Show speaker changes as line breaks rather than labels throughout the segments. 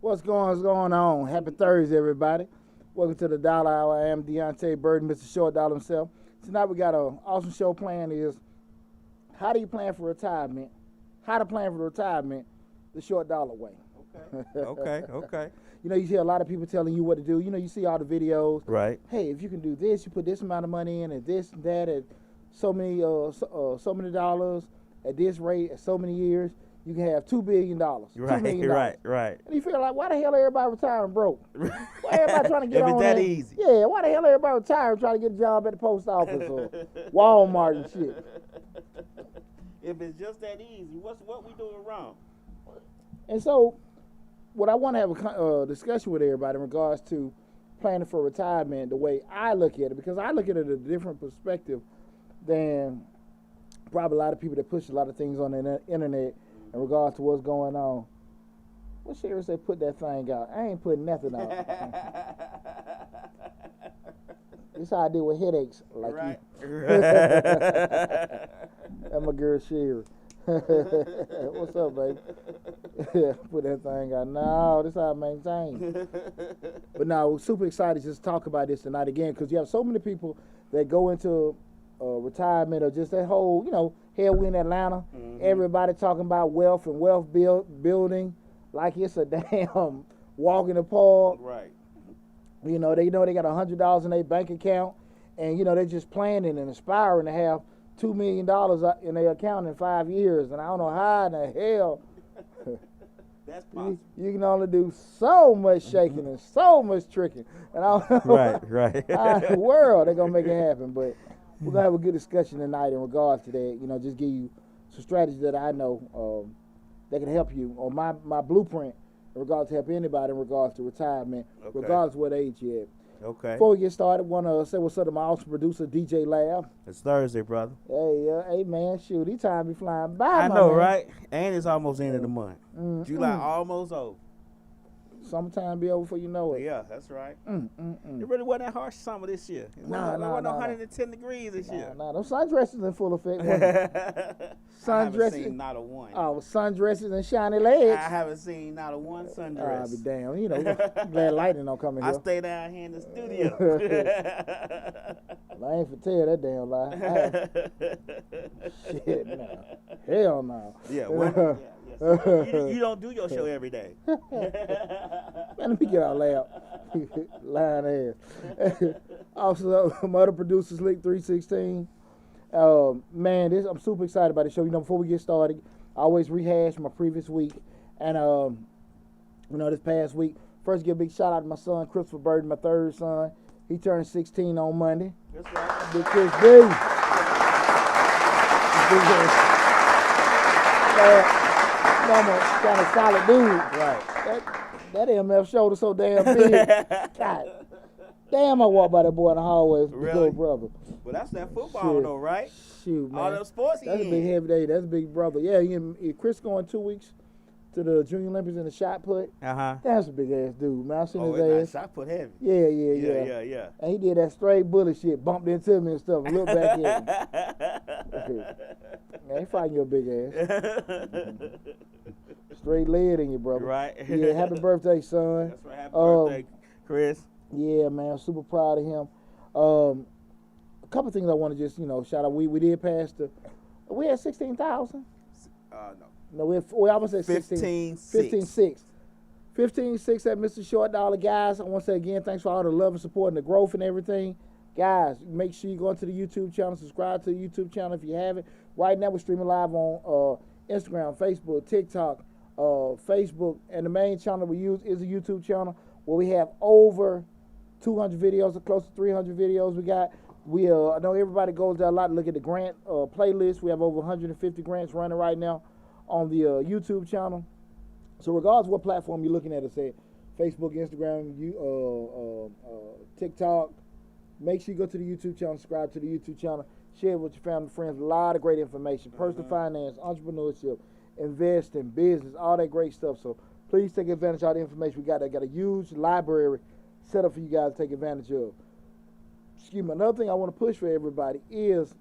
What's going on? Happy Thursday, everybody. Welcome to the Dollar Hour. I am Deontay Burden, Mr. Short Dollar himself. Tonight we got an awesome show planned. Is how do you plan for retirement? How to plan for retirement the Short Dollar way.
Okay.
You know, you hear a lot of people telling you what to do. You know, you see all the videos.
Right.
Hey, if you can do this, you put this amount of money in, and this and that, at so many dollars at this rate, at so many years, you can have $2 billion. $2 million.
Right.
And you feel like, why the hell everybody retiring broke? Why everybody trying to get
If
on
it's that
there?
easy.
Yeah, why the hell everybody retiring trying to get a job at the post office or Walmart and shit?
If it's just that easy, what we doing wrong?
And so, what I want to have a discussion with everybody in regards to planning for retirement, the way I look at it, because I look at it at a different perspective than probably a lot of people that push a lot of things on the internet in regards to what's going on. What Sherry say, put that thing out? I ain't putting nothing out. This how I deal with headaches like
Right.
you. That's my girl Sherry. What's up, baby? Put that thing out. No, this how I maintain. But now, we're super excited to just talk about this tonight again, because you have so many people that go into retirement or just that whole, hell, we in Atlanta.
Mhm.
Everybody talking about wealth and wealth building like it's a damn walk in the park.
Right.
They know they got $100 in their bank account, and they're just planning and aspiring to have $2 million in their account in 5 years. And I don't know how in the hell
That's possible.
you can only do so much shaking and so much tricking. And I don't know
Right.
how in the world they're gonna make it happen. But we're gonna have a good discussion tonight in regards to that. Just give you some strategies that I know that can help you on my blueprint in regards to help anybody in regards to retirement,
Okay.
regardless of what age you're at.
Okay.
Before we get started, want to say what's up to my awesome producer, DJ Lab.
It's Thursday, brother.
Hey, man, shoot, these time be flying by,
I
my
know,
man.
right? And it's almost the end of the month.
Mm,
July almost over.
Summertime be over before you know it.
Yeah, that's right.
Mm.
It really wasn't that harsh summer this year. It wasn't 110 degrees this year.
Nah, them sundresses in full effect. wasn't it?
I haven't
Sundresses.
seen not a one.
Oh, sundresses and shiny legs.
I haven't seen not a one
I'll
sundress.
be damn. Glad lightning don't come in
I
here.
stay down here in the studio.
I ain't for tell that damn lie. Shit, no. Hell no.
Yeah, well, you don't do your show every day.
Man, let me get out loud. Lying ass. Also, my other producer, Slick 316. Man, I'm super excited about the show. Before we get started, I always rehash my previous week. And, this past week, first give a big shout out to my son, Christopher Burden, my third son. He turned 16 on Monday.
That's right.
Big Chris B. Kind of solid dude.
Right.
That MF shoulder so damn big. God damn, I walk by that boy in the hallway with his
Really?
little brother.
Well, that's that football,
Shit.
though, right?
Shoot, man.
All them sports
That's a big heavy day. That's a big brother. Yeah, Chris going 2 weeks to the Junior Olympics in the shot put.
Uh-huh.
That's a big ass dude, man. I seen
Oh,
his
it's
ass.
nice. I put heavy.
Yeah. And he did that straight bullet shit, bumped into me and stuff, looked back at me. Man, he fighting your big ass. Straight lead in you, brother.
Right.
Yeah, happy birthday, son.
That's right. Happy birthday, Chris.
Yeah, man, I'm super proud of him. A couple of things I want to just, shout out. We did pass we had 16,000.
No.
No, we almost at
15-6.
15.6. 15.6 at Mr. Short Dollar. Guys, I want to say again, thanks for all the love and support and the growth and everything. Guys, make sure you go into the YouTube channel, subscribe to the YouTube channel if you haven't. Right now, we're streaming live on Instagram, Facebook, TikTok, Facebook, and the main channel we use is a YouTube channel where we have over 200 videos, or close to 300 videos we got. I know everybody goes there a lot to look at the grant playlist. We have over 150 grants running right now on the YouTube channel. So regardless of what platform you're looking at us at, Facebook, Instagram, TikTok, make sure you go to the YouTube channel, subscribe to the YouTube channel, share it with your family, friends. A lot of great information, personal finance, entrepreneurship, investing, business, all that great stuff. So please take advantage of all the information we got. I got a huge library set up for you guys to take advantage of. Excuse me. Another thing I want to push for everybody is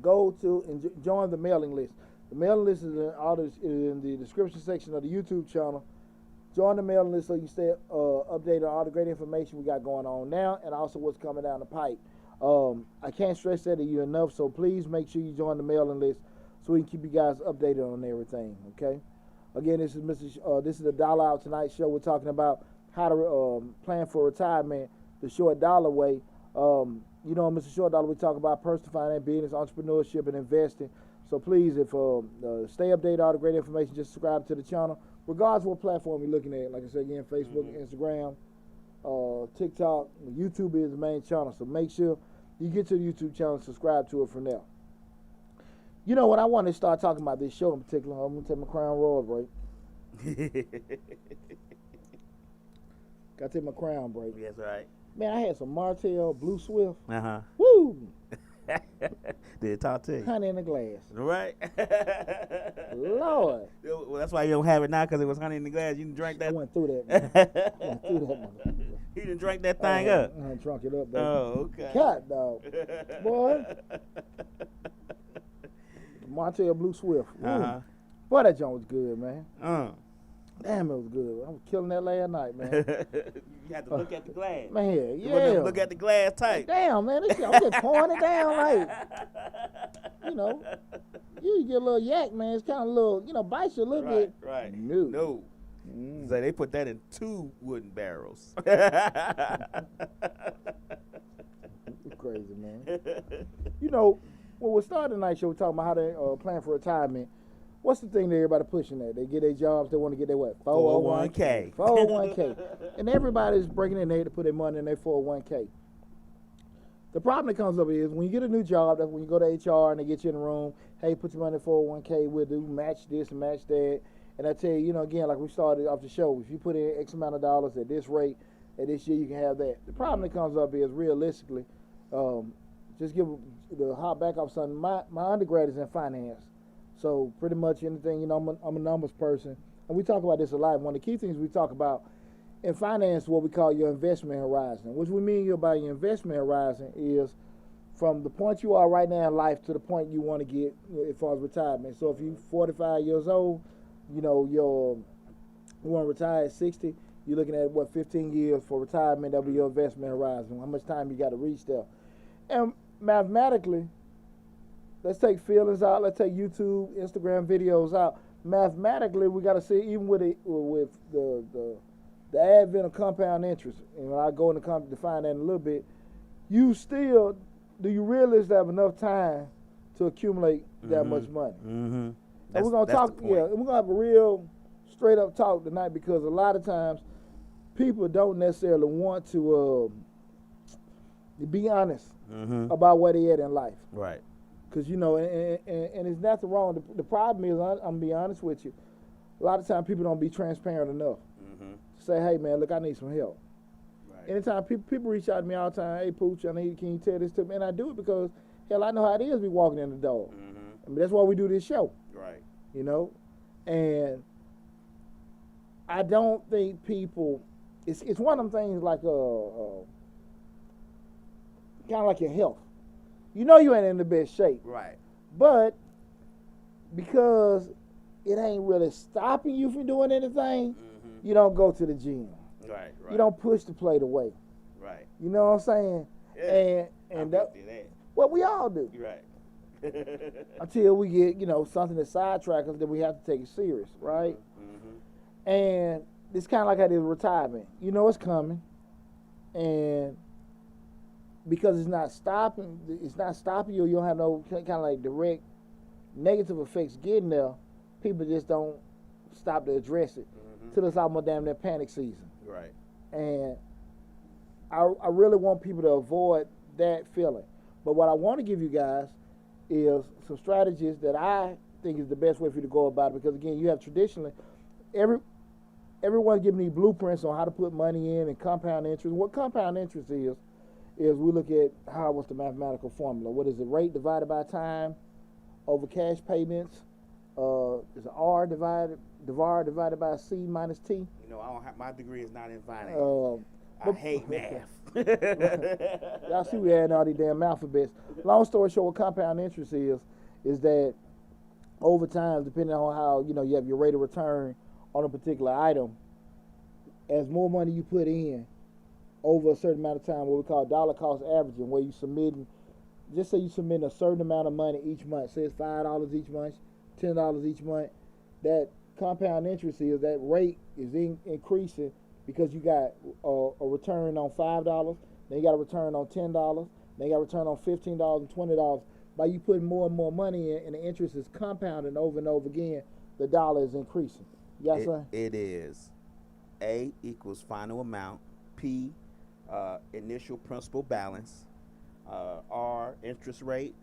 go to and join the mailing list. The mailing list is in the description section of the YouTube channel. Join the mailing list so you stay updated on all the great information we got going on now and also what's coming down the pipe. I can't stress that to you enough, so please make sure you join the mailing list so we can keep you guys updated on everything, okay? Again, this is the Dollar Out Tonight show. We're talking about how to plan for retirement the Short Dollar way. You know, Mr. Short Dollar, we talk about personal finance, business, entrepreneurship, and investing. So please, if stay updated, all the great information, just subscribe to the channel. Regardless of what platform you're looking at, like I said again, Facebook, Instagram, TikTok, YouTube is the main channel. So make sure you get to the YouTube channel and subscribe to it from there. You know, when I want to start talking about this show in particular, I'm going to take my Crown Royal break. Got to take my Crown break.
That's right.
Man, I had some Martell Blue Swift.
Uh-huh.
Woo!
Did it talk to you?
Honey in a glass.
Right.
Lord.
Well, that's why you don't have it now, because it was honey in the glass. You didn't drink that.
I went through that, man. I went through that.
You didn't drink that thing up.
I drunk it up, baby.
Oh, okay.
Cat, dog. Boy. Martell Blue Swift.
Uh-huh.
Boy, that joint was good, man.
Damn,
it was good. I was killing that last night, man.
You had to look at the glass.
Man,
You
yeah.
wouldn't have to look at the glass tight.
Damn, man, this shit, I'm just pouring it down like, you know, you get a little yak, man. It's kind of a little, you know, bites you a little bit.
Right.
No.
So they put that in 2 wooden barrels.
Crazy, man. You know, when we started the night show, we're talking about how they plan for retirement. What's the thing that everybody pushing at? They get their jobs, they want to get their what?
401k.
401k. And everybody's breaking in there to put their money in their 401k. The problem that comes up is when you get a new job, that's when you go to HR and they get you in the room, hey, put your money in 401k, we'll do match this and match that. And I tell you, you know, again, like we started off the show, if you put in X amount of dollars at this rate, at this year, you can have that. The problem that comes up is realistically, just give the hop back off something. My undergrad is in finance. So pretty much anything, you know, I'm a numbers person. And we talk about this a lot. One of the key things we talk about in finance, what we call your investment horizon. What we mean by your investment horizon is from the point you are right now in life to the point you want to get as far as retirement. So if you're 45 years old, you know, you want to retire at 60, you're looking at, 15 years for retirement. That'll be your investment horizon. How much time you got to reach there. And mathematically, let's take feelings out. Let's take YouTube, Instagram videos out. Mathematically, we got to see, even with the advent of compound interest, and I'll go into define that in a little bit, do you realistically have enough time to accumulate that much money?
Mm-hmm.
And we're going to talk, we're going to have a real straight up talk tonight, because a lot of times people don't necessarily want to be honest about where they at in life.
Right.
Because, you know, and there's nothing wrong. The problem is, I'm going to be honest with you, a lot of times people don't be transparent enough to say, hey, man, look, I need some help. Right. Anytime people reach out to me all the time, hey, Pooch, can you tell this to me? And I do it because, hell, I know how it is be walking in the door. I mean, that's why we do this show. Right. You know? And I don't think people, it's one of them things like kind of like your health. You know you ain't in the best shape. Right. But because it ain't really stopping you from doing anything, you don't go to the gym. Right. You don't push the plate away. Right. You know what I'm saying? Yeah. And that, well, we all do. Right. Until we get, you know, something that sidetracks us, then we have to take it serious, right? And it's kind of like how it is retirement. You know it's coming, and because it's not stopping you, you don't have no kind of like direct negative effects getting there, people just don't stop to address it till it's almost damn near panic season. Right. And I really want people to avoid that feeling. But what I want to give you guys is some strategies that I think is the best way for you to go about it, because again, you have traditionally, everyone's giving these blueprints on how to put money in and compound interest. What compound interest is we look at what's the mathematical formula. What is it? Rate divided by time over cash payments. Is it R divided by C minus T? You know, I don't have, my degree is not in finance. I hate math. Y'all see we adding all these damn alphabets. Long story short, what compound interest is that over time, depending on how you have your rate of return on a particular item, as more money you put in over a certain amount of time, what we call dollar cost averaging, where you submitting, just say you submit a certain amount of money each month, say it's $5 each month, $10 each month, that compound interest is that rate is increasing because you got a return on $5, then you got a return on $10, then you got a return on $15 and $20. By you putting more and more money in, and the interest is compounding over and over again, the dollar is increasing. Yes, sir?
It is. A equals final amount. P, initial principal balance. R, interest rate.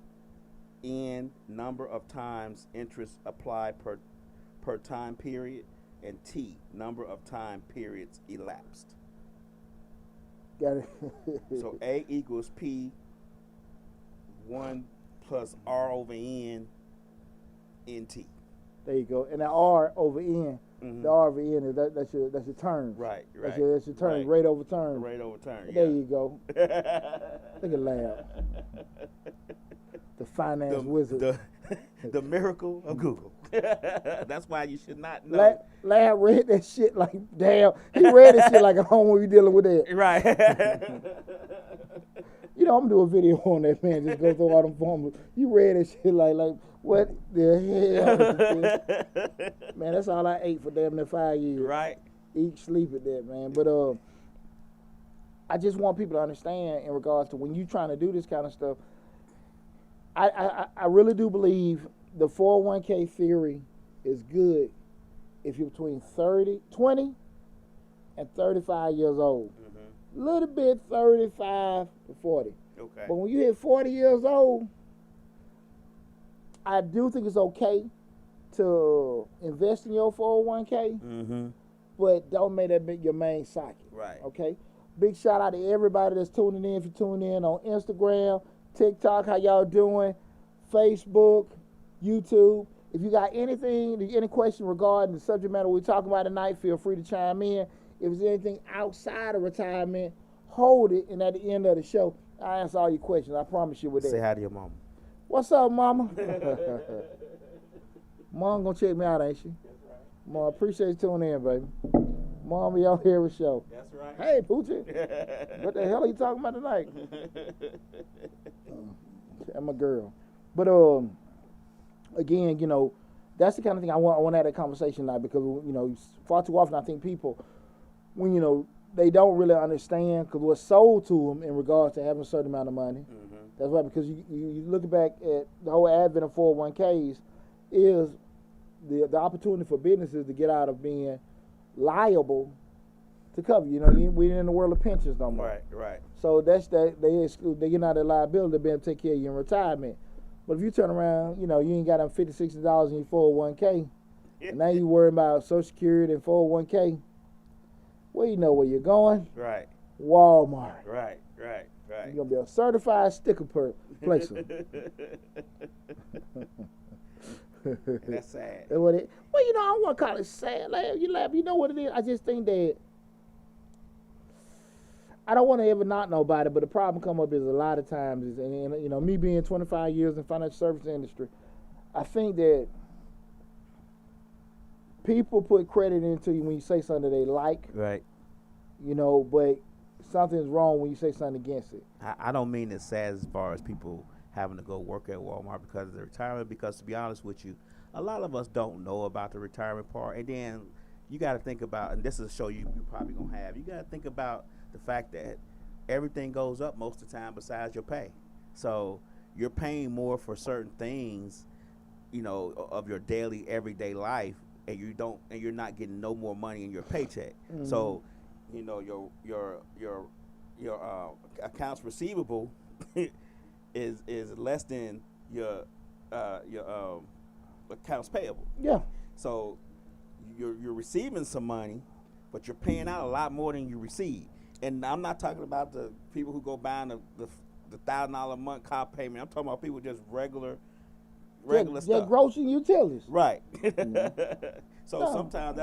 N, number of times interest applied per time period. And T, number of time periods elapsed.
Got it.
So A equals P, 1 plus R over N, NT.
There you go. And the R over N, the R over N is that's your term.
Right.
That's your term,
right.
rate over term.
Rate over term.
There you go. Look at Lab. The finance wizard.
The miracle of Google. That's why you should not know.
Lab read that shit like, damn. He read that shit like a home when we dealing with that.
Right.
I'm gonna do a video on that, man. Just go through all them formulas. You read that shit like what the hell? Man, that's all I ate for damn near 5 years.
Right.
Eat, sleep at that, man. But I just want people to understand in regards to when you're trying to do this kind of stuff. I really do believe the 401k theory is good if you're between 20 and 35 years old. A little bit 35 to 40.
Okay.
But when you hit 40 years old, I do think it's okay to invest in your 401k, but don't make that be your main socket.
Right.
Okay? Big shout out to everybody that's tuning in. If you're tuning in on Instagram, TikTok, how y'all doing? Facebook, YouTube. If you got any question regarding the subject matter we're talking about tonight, feel free to chime in. If there's anything outside of retirement, hold it, and at the end of the show, I answer all your questions. I promise you with that.
Say hi to your mama.
What's up, mama? Mom gonna check me out, ain't she?
That's right.
Mom, appreciate you tuning in, baby. Mom, we out here with show.
That's right.
Hey, Poochie. What the hell are you talking about tonight? I'm a girl. But again, that's the kind of thing I want to have that conversation tonight because far too often I think people, when they don't really understand because what's sold to them in regards to having a certain amount of money. That's why, because you look back at the whole advent of 401ks is the opportunity for businesses to get out of being liable to cover. We ain't in the world of pensions no more.
Right.
So that's that they get out of liability to be able to take care of you in retirement. But if you turn around, you ain't got them $50, $60 in your 401k, and now you worrying about Social Security and 401k. Well, you know where you're going.
Right.
Walmart.
Right.
You're gonna be a certified sticker placer.
That's sad.
I don't want to call it sad. You laugh. You know what it is? I just think that I don't want to ever knock nobody, but the problem come up is a lot of times is, and me being 25 years in the financial service industry, I think that people put credit into you when you say something they like.
Right.
But something's wrong when you say something against it.
I don't mean it's sad as far as people having to go work at Walmart because of their retirement, because to be honest with you, a lot of us don't know about the retirement part. And then you got to think about, and this is a show you probably going to have, you got to think about the fact that everything goes up most of the time besides your pay. So you're paying more for certain things, of your daily, everyday life, and you're not getting no more money in your paycheck. So, your accounts receivable is less than your accounts payable.
Yeah.
So you're receiving some money, but you're paying out a lot more than you receive. And I'm not talking about the people who go buying the $1,000 a month car payment. I'm talking about people just regular stuff.
Yeah, grocery utilities.
Right. So sometimes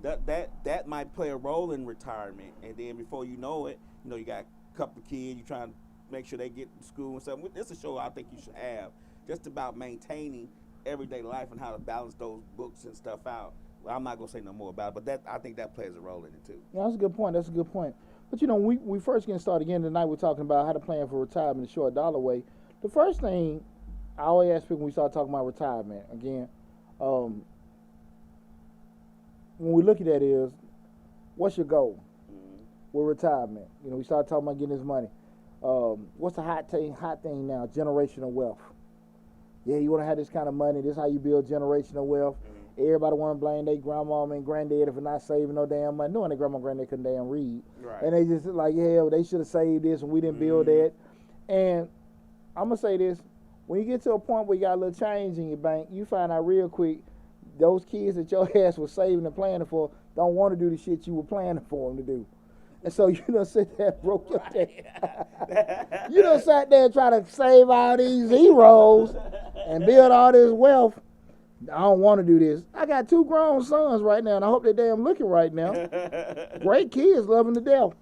that might play a role in retirement, and then before you know it, you got a couple of kids, you're trying to make sure they get to school and stuff. This is a show I think you should have, just about maintaining everyday life and how to balance those books and stuff out. Well, I'm not gonna say no more about it, but I think that plays a role in it too.
Yeah, that's a good point. That's a good point. But you know, we first getting started again tonight. We're talking about how to plan for retirement the short dollar way. The first thing I always ask people when we start talking about retirement again, when we look at that is, what's your goal with retirement? You know, we start talking about getting this money. What's the hot thing now? Generational wealth. Yeah, you want to have this kind of money. This is how you build generational wealth. Everybody want to blame their grandma and granddaddy for not saving no damn money. Knowing their grandma and granddaddy couldn't damn read.
Right.
And they just like, yeah, they should have saved this and we didn't build that. And I'm going to say this. When you get to a point where you got a little change in your bank, you find out real quick those kids that your ass was saving and planning for don't want to do the shit you were planning for them to do. And so you done sit there and broke your day. You done sat there and try to save all these zeros and build all this wealth. I don't want to do this. I got 2 grown sons right now, and I hope they're damn looking right now. Great kids, loving to death.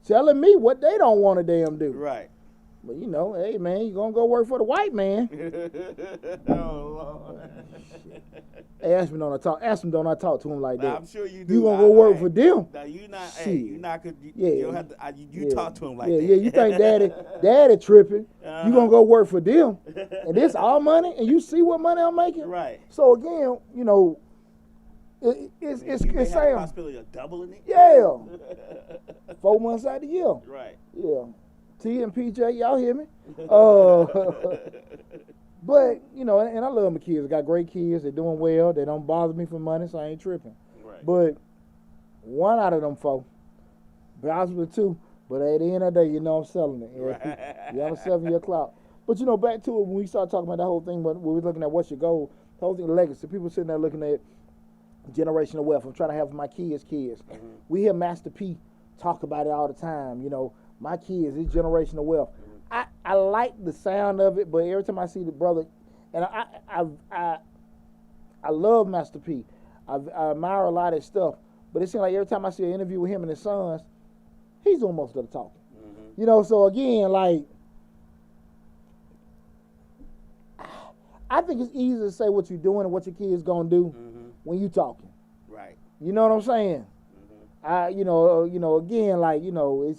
Telling me what they don't want to damn do.
Right.
But you know, hey man, you gonna go work for the white man.
Oh, Lord.
Hey, ask them don't I talk to him like that.
I'm sure you do.
You gonna go work for them?
Now you not.
Shit.
Hey, you not. You don't have to. You talk to him like that.
Yeah, you think daddy tripping? You gonna go work for them? And this all money, and you see what money I'm making?
Right.
So again, you know, it's
you may have
saying
a possibility of doubling it.
yeah, 4 months out of the year.
Right.
Yeah. T and PJ, y'all hear me? But, you know, and I love my kids. I got great kids. They're doing well. They don't bother me for money, so I ain't tripping.
Right.
But 1 out of them 4, possibly 2, but at the end of the day, you know I'm selling it.
Right.
You're on a 7-year clock. But, you know, back to it, when we start talking about that whole thing, when we're looking at what's your goal, the whole thing, legacy. People sitting there looking at generational wealth. I'm trying to have my kids' kids.
Mm-hmm.
We hear Master P talk about it all the time, you know. My kids, it's generational wealth. I like the sound of it, but every time I see the brother, and I love Master P. I admire a lot of his stuff, but it seems like every time I see an interview with him and his sons, he's doing most of the talking. Mm-hmm. You know, so again, like, I think it's easy to say what you're doing and what your kids gonna do when you talking.
Right.
You know what I'm saying? You know, again, like, you know,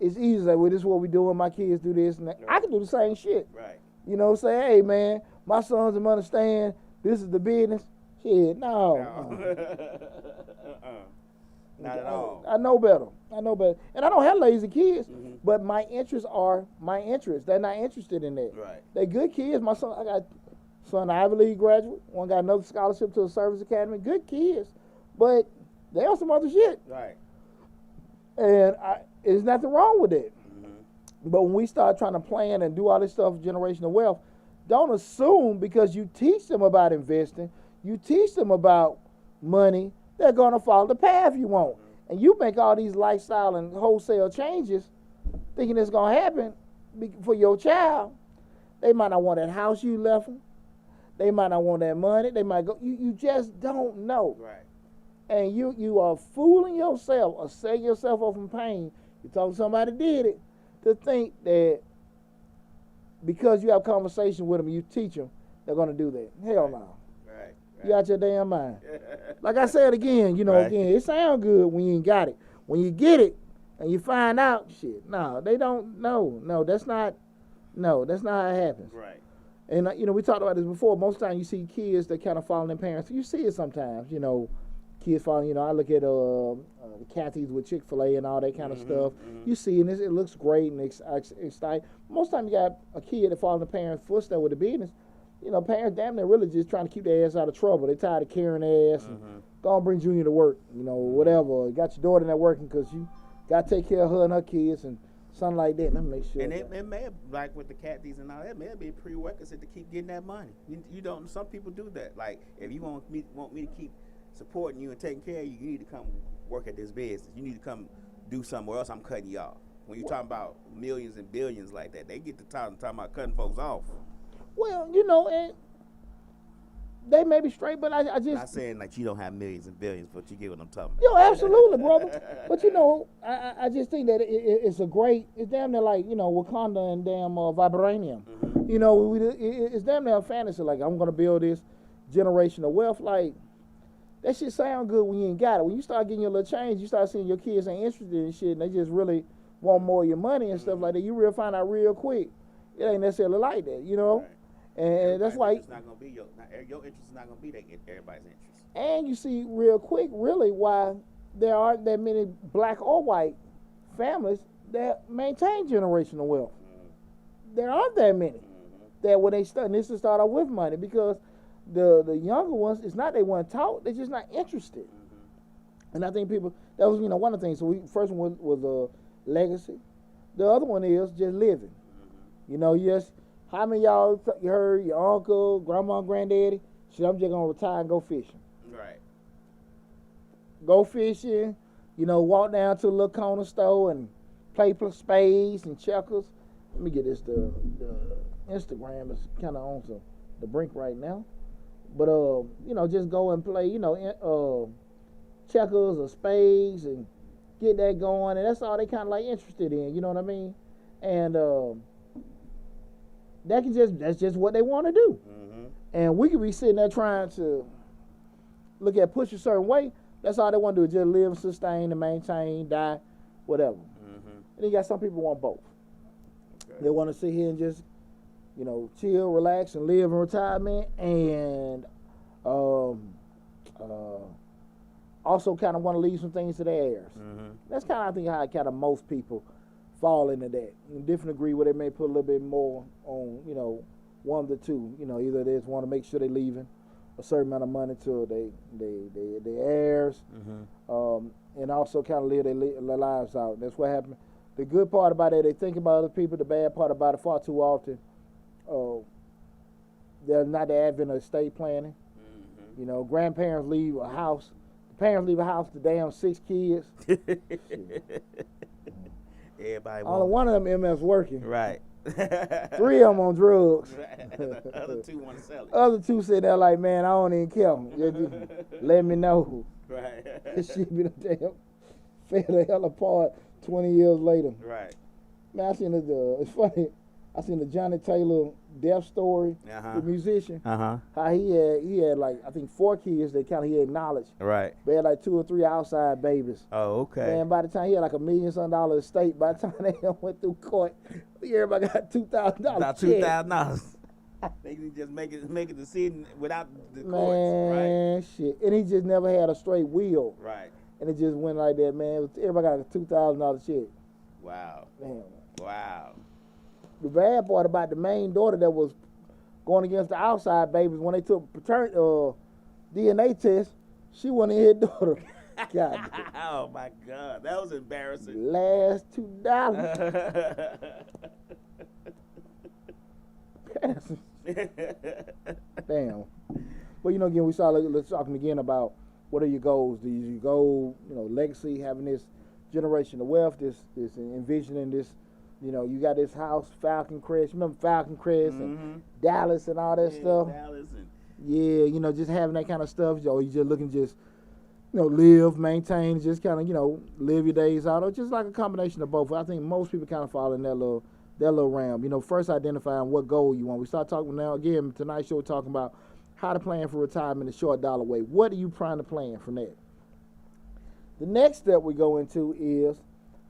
it's easy to say, well, this is what we doing, my kids do this, and that. Right. I can do the same shit.
Right.
You know, say, hey, man, my sons will understand this is the business. Shit, no.
Not at all.
I know better. And I don't have lazy kids, but my interests are my interests. They're not interested in that.
Right.
They're good kids. My son, I got son Ivy League graduate. One got another scholarship to the Service Academy. Good kids, but they on some other shit.
Right.
And there's nothing wrong with it. But when we start trying to plan and do all this stuff, generational wealth, don't assume because you teach them about investing, you teach them about money, they're going to follow the path you want. And you make all these lifestyle and wholesale changes thinking it's going to happen for your child. They might not want that house you left them. They might not want that money. They might go, you just don't know.
Right.
And you are fooling yourself or setting yourself up from pain. You talk to somebody did it to think that because you have conversation with them, you teach them, they're going to do that. Hell no.
Right.
You out your damn mind. Like I said again, you know, again, it sounds good when you ain't got it. When you get it and you find out, shit, no, they don't, no, that's not how it happens.
Right.
And, you know, we talked about this before. Most times you see kids that kind of follow their parents. You see it sometimes, you know, kids following, you know, I look at the Cathy's with Chick-fil-A and all that kind of stuff. You see, and it looks great and exciting. Most time you got a kid that follows the parents' footsteps with the business. You know, parents damn near really just trying to keep their ass out of trouble. They tired of carrying their ass and go and bring Junior to work, you know, whatever. Got your daughter there working because you got to take care of her and her kids and something like that. Let me make sure.
And it may have, like with the Cathy's and all that, may be a prerequisite to keep getting that money. You don't. Some people do that. Like if you want me to keep supporting you and taking care of you, you need to come work at this business. You need to come do something, or else I'm cutting you off. When you're talking about millions and billions like that, they get to talking about cutting folks off.
Well, you know, and they may be straight, but I just...
Not saying like you don't have millions and billions, but you get what I'm talking about.
Yo, absolutely, brother. But, you know, I just think that it's a great... It's damn near like, you know, Wakanda and damn vibranium. You know, it's damn near a fantasy. Like, I'm gonna build this generational wealth. Like, that shit sound good when you ain't got it. When you start getting your little change, you start seeing your kids ain't interested in shit, and they just really want more of your money and stuff like that. You real find out real quick it ain't necessarily like that, you know.
Right.
And that's why.
It's not gonna be your interest is not gonna be everybody's interest.
And you see real quick, really, why there aren't that many black or white families that maintain generational wealth. There aren't that many that when they start, and this to start off with money, because the younger ones, it's not they weren't taught, they're just not interested. And I think people, that was, you know, one of the things. So first one was a legacy. The other one is just living. You know, yes, how many of y'all you heard your uncle, grandma, granddaddy, shit, I'm just gonna retire and go fishing.
Right.
Go fishing, you know, walk down to a little corner store and play spades and checkers. Let me get this, the Instagram is kind of on the brink right now. But, you know, just go and play, you know, checkers or spades and get that going. And that's all they kind of like interested in, you know what I mean? And that's just what they want to do. And we could be sitting there trying to look at push a certain way. That's all they want to do is just live, sustain, and maintain, die, whatever. And then you got some people want both. They want to sit here and just, you know, chill, relax, and live in retirement, and also kind of want to leave some things to their heirs. That's kind of, I think, how kind of most people fall into that. In different degree where they may put a little bit more on, you know, one of the two. You know, either they just want to make sure they're leaving a certain amount of money to their heirs, and also kind of live their lives out. That's what happened. The good part about it, they think about other people. The bad part about it, far too often, they're not the advent of estate planning. You know, grandparents leave a house. The parents leave a house to damn 6 kids.
Everybody.
Only one of them MF's working.
Right.
3 of them on drugs.
The other 2 want to sell it.
Other 2 sit there like, man, I don't even care. Just let me know.
Right.
Shit be the damn fell the hell apart 20 years later.
Right.
Man, I seen it's funny. I seen the Johnny Taylor death story, the musician. How he had like, I think 4 kids that kind of he acknowledged.
Right.
They had like 2 or 3 outside babies.
Oh, okay.
And by the time he had like $1 million estate, by the time they went through court, everybody got $2,000.
About $2,000. They can just make a decision without the courts,
man,
right?
Shit. And he just never had a straight will.
Right.
And it just went like that, man. Everybody got a $2,000 check.
Wow.
Damn.
Wow.
The bad part about the main daughter that was going against the outside babies, when they took DNA test, she wasn't his daughter. God.
Oh my God, that was embarrassing.
Last $2. Damn. But you know, again, we started talking again about what are your goals? Do you go, you know, legacy, having this generational wealth, this envisioning this, you know, you got this house, Falcon Crest. Remember Falcon Crest and Dallas and all that stuff?
Dallas and
yeah, you know, just having that kind of stuff. Or you just looking just, you know, live, maintain, just kind of, you know, live your days out. Or just like a combination of both. I think most people kind of fall in that little realm. You know, first identifying what goal you want. We start talking now, again, tonight's show, we're talking about how to plan for retirement the short dollar way. What are you trying to plan from that? The next step we go into is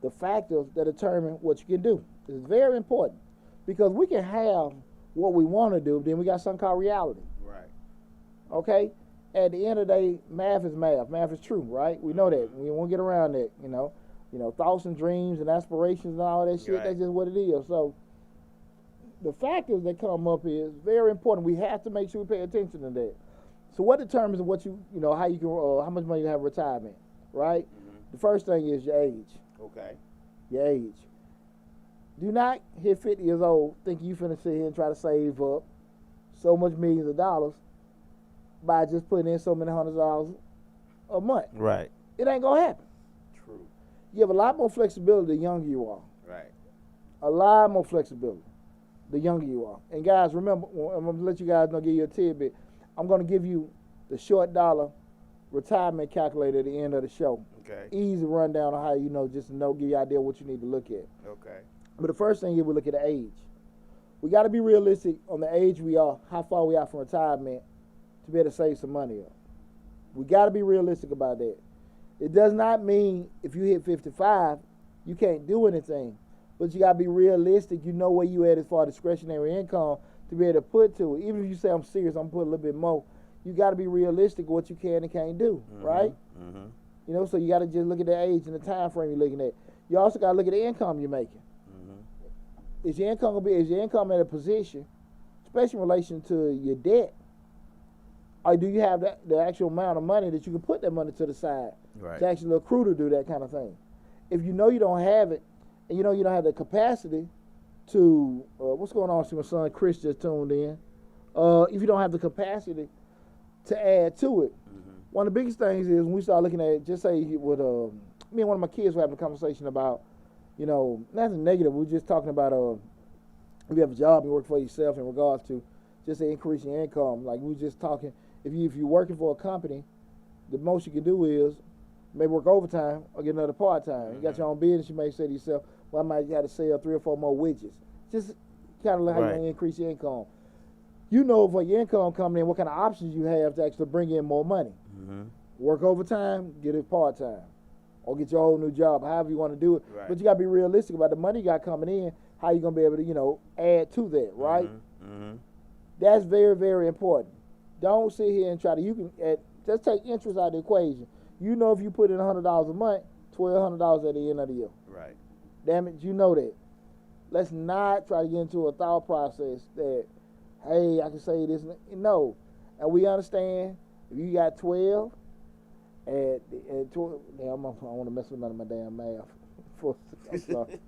the factors that determine what you can do. It's very important because we can have what we want to do, then we got something called reality.
right.
Okay? At the end of the day, math is math. Math is true, right? We know that. We won't get around that, you know. You know, thoughts and dreams and aspirations and all that shit,
Right.
that's just what it is. So the factors that come up is very important. We have to make sure we pay attention to that. So what determines what you know, how you can, how much money you have in retirement, right? The first thing is your age.
Okay.
Your age. Do not hit 50 years old thinking you finna sit here and try to save up so much millions of dollars by just putting in so many $100s a month.
Right.
It ain't gonna happen.
True.
You have a lot more flexibility the younger you are.
Right.
A lot more flexibility the younger you are. And guys, remember, I'm gonna let you guys know, give you a tidbit. I'm gonna give you the short dollar retirement calculator at the end of the show.
Okay.
Easy rundown on how, you know, just to know, give you an idea what you need to look at.
Okay.
But the first thing is we look at the age. we got to be realistic on the age we are, how far we are from retirement to be able to save some money up. We got to be realistic about that. It does not mean if you hit 55, you can't do anything. But you got to be realistic. You know where you at as far as discretionary income to be able to put to it. Even if you say, I'm serious, I'm going to put a little bit more, you got to be realistic what you can and can't do, right?
Mm-hmm.
You know, so you got to just look at the age and the time frame you're looking at. You also got to look at the income you're making.
Mm-hmm.
Is your income at a position, especially in relation to your debt, or do you have the actual amount of money that you can put that money to the side to actually accrue to do that kind of thing? If you know you don't have it, and you know you don't have the capacity to, what's going on? See, my son Chris just tuned in. If you don't have the capacity to add to it, one of the biggest things is when we start looking at, just say with me and one of my kids were having a conversation about, you know, nothing negative. We're just talking about if you have a job, you work for yourself in regards to just say increase your income. Like we were just talking, if you're working for a company, the most you can do is maybe work overtime or get another part-time. You got your own business, you may say to yourself, well, I might have to sell 3 or 4 more widgets. Just kind of like how you want to increase your income. You know for your income coming in, what kind of options you have to actually bring in more money. Work overtime, get it part-time. Or get your whole new job, however you want to do it. But you got to be realistic about the money you got coming in, how you going to be able to, you know, add to that, right? That's very, very important. Don't sit here and try to, just take interest out of the equation. You know if you put in $100 a month, $1,200 at the end of the year.
Right.
Damn it, you know that. Let's not try to get into a thought process that, hey, I can say this. No. And we understand if you got 12, at 12, damn, I want to mess with none of my damn math. I'm sorry.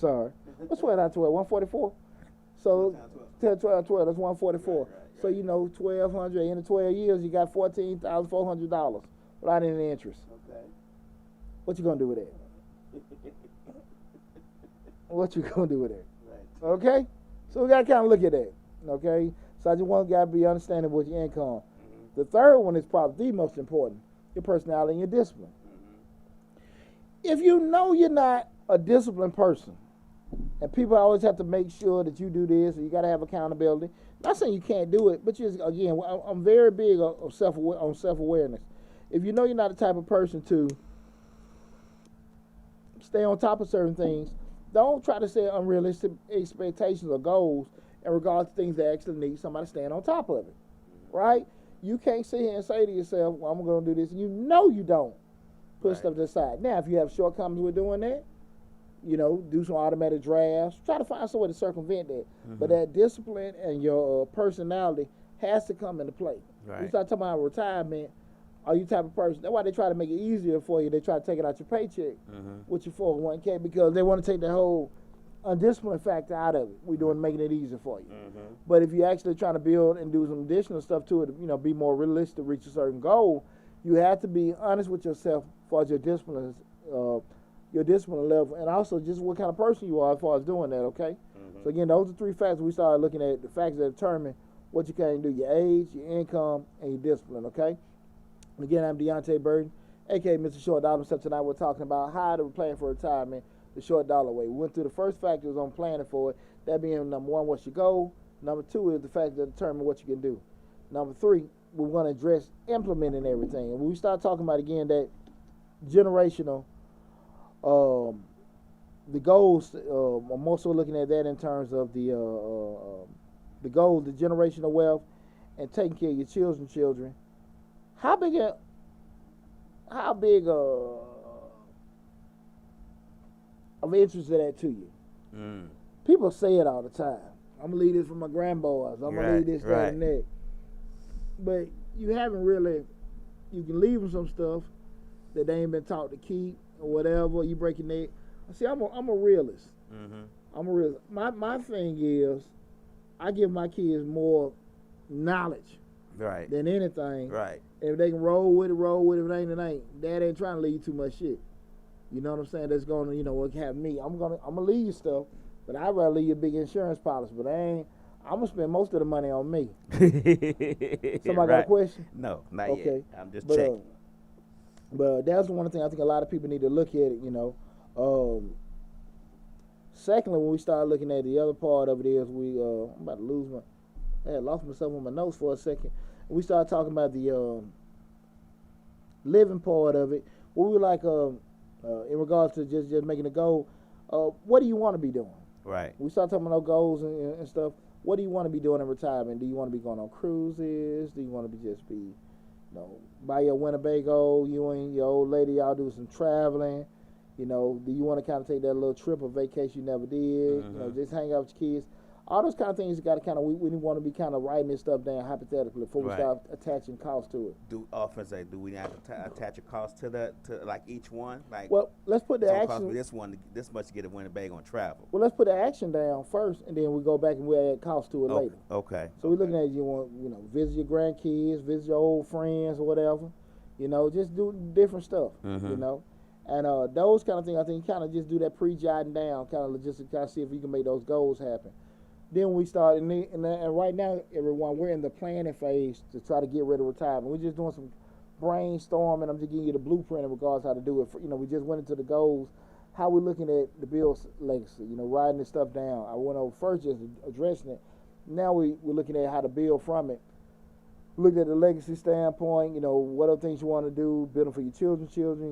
Sorry. What's 12 out of 12? 144? So 10, 12, 12, that's 144. Right. So, you know, 1,200 in the 12 years, you got $14,400 without any interest.
Okay.
What you gonna do with that? What you gonna do with that? Right. Okay? So we gotta kind of look at that. Okay? So I just want you to be understanding with your income. The third one is probably the most important, your personality and your discipline. If you know you're not a disciplined person, and people always have to make sure that you do this, or you got to have accountability. Not saying you can't do it, but just, again, I'm very big on self-awareness. If you know you're not the type of person to stay on top of certain things, don't try to set unrealistic expectations or goals in regards to things that actually need somebody staying on top of it, right? You can't sit here and say to yourself, well, I'm going to do this, and you know you don't put stuff to the side. Now, if you have shortcomings with doing that, you know, do some automatic drafts. Try to find some way to circumvent that. But that discipline and your personality has to come into play. Right. You start talking about retirement, are you the type of person? That's why they try to make it easier for you. They try to take it out your paycheck with your 401k because they want to take the whole undisciplined factor out of it. We're doing making it easier for you. But if you're actually trying to build and do some additional stuff to it, you know, be more realistic to reach a certain goal, you have to be honest with yourself as far as your discipline level, and also just what kind of person you are as far as doing that, okay? So again, those are 3 factors we started looking at, the factors that determine what you can do, your age, your income, and your discipline, okay? And again, I'm Deontay Burton, a.k.a. Mr. Short Dollar. So tonight we're talking about how to plan for retirement the short dollar way. We went through the first factors on planning for it, that being number 1, what's your goal? Number 2 is the factors that determine what you can do. Number 3, we're going to address implementing everything. And when we start talking about, again, that generational the goals, I'm also looking at that in terms of the goals, the generational wealth, and taking care of your children. How big of interest is that to you? People say it all the time. I'm gonna leave this for my grandboys. I'm gonna leave this, that, and that. But you haven't really. You can leave them some stuff that they ain't been taught to keep or whatever. You break your neck. See, I'm a realist. I'm a realist. My thing is, I give my kids more knowledge than anything. Right. If they can roll with it, roll with it. If it ain't, it ain't. Dad ain't trying to leave you too much shit. You know what I'm saying? That's going to, you know, what have me. I'm gonna leave you stuff, but I'd rather leave you a big insurance policy. But I'm gonna spend most of the money on me. Somebody got a question?
No, not yet. I'm just checking.
But that's one thing I think a lot of people need to look at it, you know. Secondly, when we start looking at the other part of it is I'm about to lose I had lost myself on my notes for a second. We start talking about the living part of it. What we like in regards to just making a goal. What do you want to be doing?
Right.
We start talking about goals and stuff. What do you want to be doing in retirement? Do you want to be going on cruises? Do you want to be by your Winnebago, you and your old lady, y'all do some traveling? Do you want to kind of take that little trip or vacation you never did? Just hang out with your kids. All those kind of things you got to kind of, we want to be kind of writing this stuff down hypothetically before we start attaching costs to it.
Do we have to attach a cost to like each one? Like,
well, let's put the action.
Cost me this much to get a Winnebago on travel.
Well, let's put the action down first, and then we go back and we add cost to it later.
Okay.
So we're looking at you want visit your grandkids, visit your old friends or whatever. Just do different stuff. And those kind of things, I think you kind of just do that pre-jotting down, kind of logistics, kind of see if you can make those goals happen. Then we start, and right now, everyone, we're in the planning phase to try to get rid of retirement. We're just doing some brainstorming. I'm just giving you the blueprint in regards to how to do it. We just went into the goals, how we're looking at the Bill's legacy, writing this stuff down. I went over first just addressing it. Now we're looking at how to build from it. Looked at the legacy standpoint, what are things you want to do, building for your children,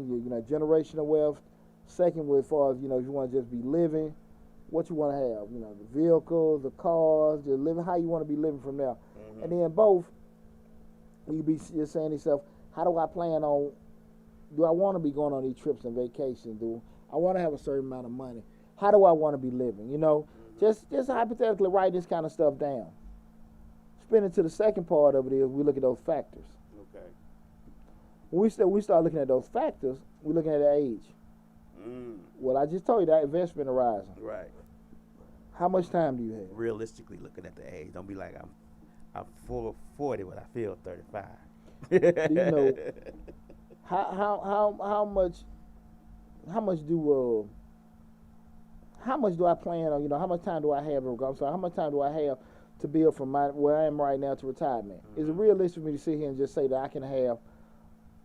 your generational wealth. Second, as far as, if you want to just be living, what you want to have, the vehicles, the cars, just living how you want to be living from there. And then both, you be just saying to yourself, how do I plan on, do I want to be going on these trips and vacations? Do I want to have a certain amount of money? How do I want to be living? Just hypothetically write this kind of stuff down. Spinning to the second part of it is we look at those factors.
Okay.
When we start looking at those factors, we're looking at the age. Well, I just told you that investment horizon.
Right.
How much time do you have?
Realistically, looking at the age, don't be like I'm 40 when I feel 35.
Do you know how much do I plan on? How much time do I have? I'm sorry, how much time do I have to build from where I am right now to retirement? Is it realistic for me to sit here and just say that I can have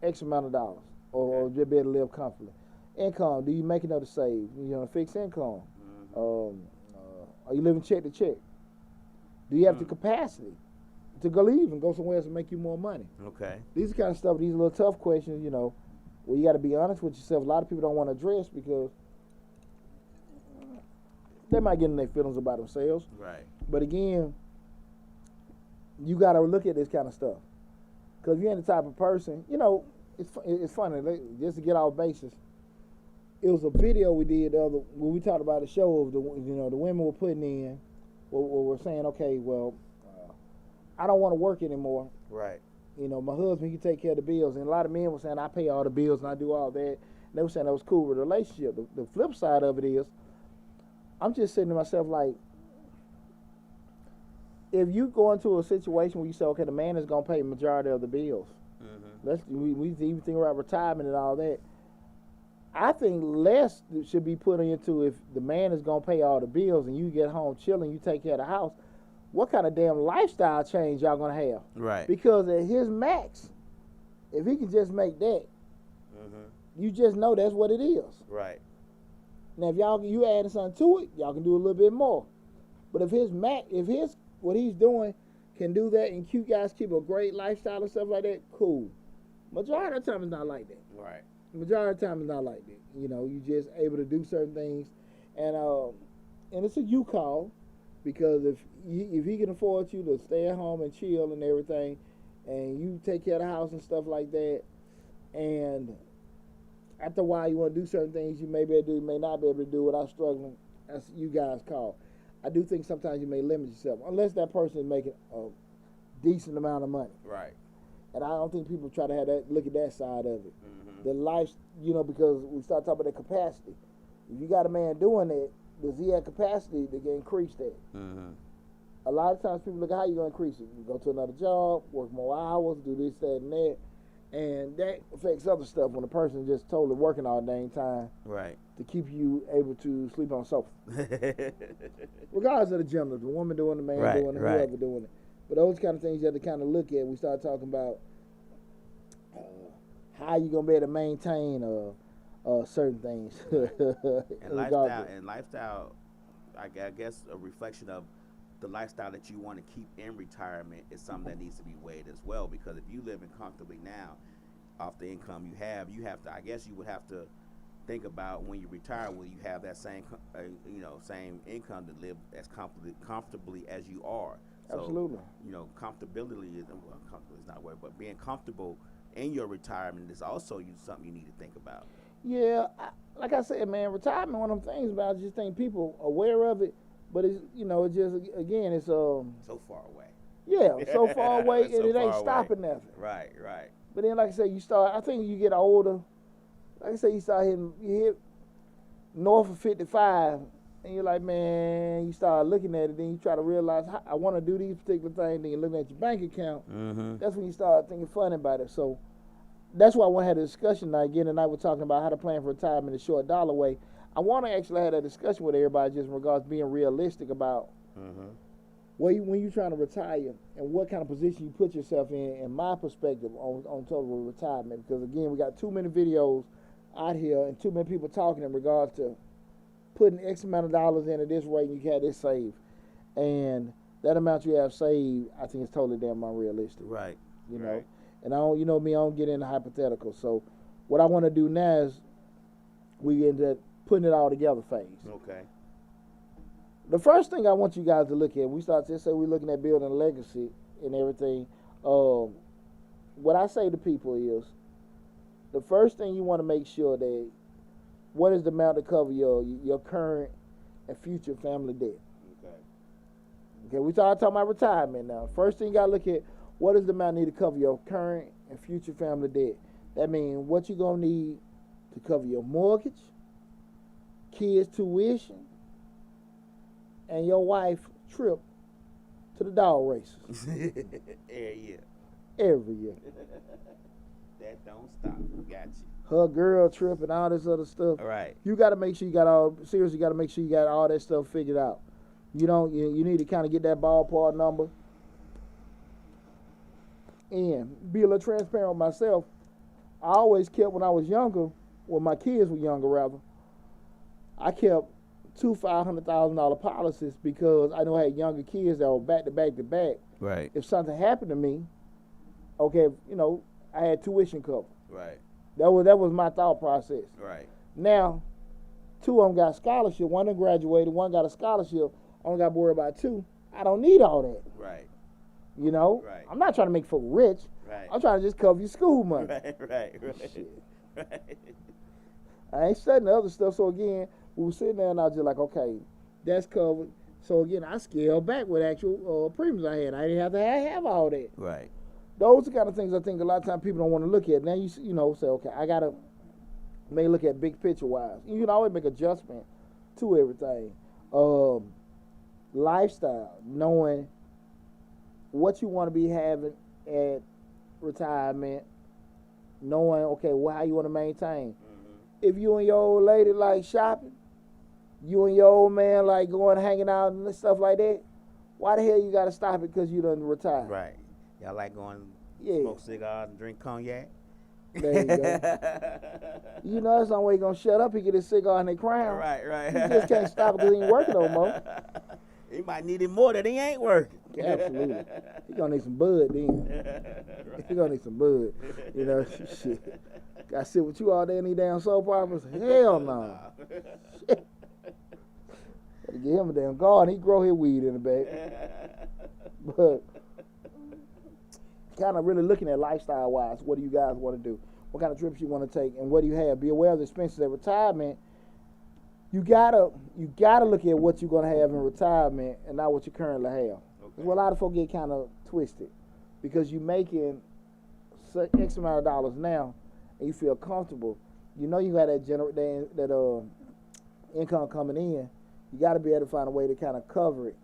X amount of dollars or just be able to live comfortably? Income, do you make enough to save? Fixed income. Are you living check to check? Do you have the capacity to leave and go somewhere else and make you more money?
Okay.
These are kind of stuff, these little tough questions, where you got to be honest with yourself. A lot of people don't want to address because they might get in their feelings about themselves.
Right.
But again, you got to look at this kind of stuff. Because if you're the type of person, it's funny, just to get our basis. It was a video we did when we talked about the show of the women were putting in, were saying, okay, well, I don't want to work anymore.
Right.
My husband, he can take care of the bills. And a lot of men were saying, I pay all the bills and I do all that. And they were saying that was cool with the relationship. The flip side of it is, I'm just saying to myself, like, if you go into a situation where you say, okay, the man is going to pay the majority of the bills. We even think about retirement and all that. I think less should be put into if the man is going to pay all the bills and you get home chilling, you take care of the house. What kind of damn lifestyle change y'all going to have?
Right.
Because at his max, if he can just make that, you just know that's what it is.
Right.
Now, if you adding something to it, y'all can do a little bit more. But if what he's doing can do that and you guys keep a great lifestyle and stuff like that, cool. Majority of the time it's not like that.
Right.
Majority of the time it's not like that. You just able to do certain things, and it's a you call, because if he can afford you to stay at home and chill and everything, and you take care of the house and stuff like that, and after a while you want to do certain things you may be able to do, you may not be able to do without struggling. That's you guys call. I do think sometimes you may limit yourself unless that person is making a decent amount of money.
Right.
And I don't think people try to look at that side of it. The life, because we start talking about the capacity. If you got a man doing that, does he have capacity to increase that? A lot of times people look at how you going to increase it. You go to another job, work more hours, do this, that, and that. And that affects other stuff when a person just totally working all dang time.
Right.
To keep you able to sleep on the sofa. Regardless of the gender, the woman doing the man doing it, whoever doing it. But those kind of things you have to kind of look at. We start talking about how you gonna be able to maintain certain things.
and lifestyle I guess a reflection of the lifestyle that you want to keep in retirement is something that needs to be weighed as well. Because if you living comfortably now, off the income you have to. I guess you would have to think about when you retire, will you have that same, same income to live as comfortably as you are. So,
Absolutely.
Comfortability is comfortable is not a word, but being comfortable in your retirement is also something you need to think about.
Yeah, like I said, man, retirement, one of them things about, I just think people aware of it, but it's, it's just, again, it's,
So far away.
yeah, so far away, and
So
it ain't
far away.
stopping nothing.
Right.
But then, like I said, I think you get older, like I said, you hit north of 55, and you're like, man, you start looking at it, then you try to realize, I want to do these particular things, then you're looking at your bank account, that's when you start thinking funny about it. So that's why I want to have a discussion now. Again, tonight we're talking about how to plan for retirement the short dollar way. I want to actually have that discussion with everybody just in regards to being realistic about when you're trying to retire and what kind of position you put yourself in my perspective on total retirement. Because, again, we got too many videos out here and too many people talking in regards to putting X amount of dollars in at this rate and you have this saved. And that amount you have saved, I think is totally damn unrealistic.
Right.
You know?
Right.
And I don't get into hypotheticals. So what I want to do now is we get into putting it all together phase.
Okay.
The first thing I want you guys to look at, we're looking at building a legacy and everything. What I say to people is, the first thing you want to make sure that what is the amount to cover your current and future family debt. Okay, we talking about retirement now. First thing you got to look at, what is the amount need to cover your current and future family debt. That means what you going to need to cover your mortgage, kids' tuition, and your wife's trip to the dog races. Every year.
That don't stop. Got you.
Her girl trip and all this other stuff.
All right.
You got to make sure you got all that stuff figured out. You need to kind of get that ballpark number. And be a little transparent with myself. I always kept, when I was younger, when my kids were younger rather, I kept 2 $500,000 policies because I know I had younger kids that were back to back to back.
Right.
If something happened to me, okay, I had tuition covered.
Right.
That was my thought process.
Right.
Now, 2 of them got scholarship. One of them graduated. One got a scholarship. I only got to worry about 2. I don't need all that.
Right.
Right. I'm not trying to make folk rich.
Right.
I'm trying to just cover your school money.
Right.
Shit.
Right.
I ain't studying the other stuff. So again, we were sitting there and I was just like, okay, that's covered. So again, I scaled back with actual premiums I had. I didn't have to have all that.
Right.
Those are the kind of things I think a lot of times people don't want to look at. Now you say, okay, I gotta maybe look at big picture wise. You can always make adjustment to everything. Lifestyle, knowing what you want to be having at retirement, knowing how you want to maintain. If you and your old lady like shopping, you and your old man like going hanging out and stuff like that, why the hell you gotta stop it because you done retired?
Right. Y'all like going smoke cigars and drink cognac?
There you go. That's the only way he gonna shut up. He get his cigar in the crown.
Right.
He just can't stop it because he ain't working no more.
He might need it more than he ain't working.
Absolutely. He gonna need some bud then.
Right.
He gonna need some bud. Shit. Gotta sit with you all day in these damn soap operas? Hell no. Shit. Gotta get him a damn garden. He grow his weed in the back. But kind of really looking at lifestyle wise, what do you guys want to do? What kind of trips you want to take, and what do you have? Be aware of the expenses at retirement. You gotta look at what you're gonna have in retirement and not what you currently have. Okay. Well, a lot of folks get kind of twisted because you're making X amount of dollars now, and you feel comfortable. You got that income coming in. You got to be able to find a way to kind of cover it.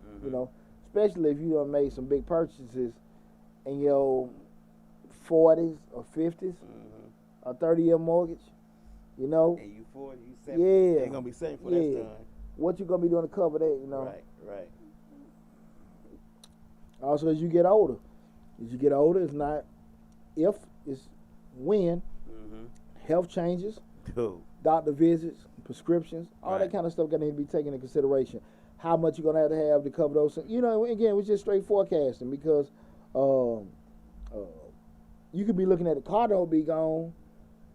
Especially if you done made some big purchases in your 40s or 50s, a 30-year mortgage. And
you 40, you 70.
Yeah.
You ain't gonna be safe for that time.
What you gonna be doing to cover that?
Right.
Also, as you get older, it's not if, it's when. Health changes, doctor visits, prescriptions, all that kind of stuff got to be taken into consideration. how much you're gonna have to cover those. You know, again, it's just straight forecasting because you could be looking at the car note be gone,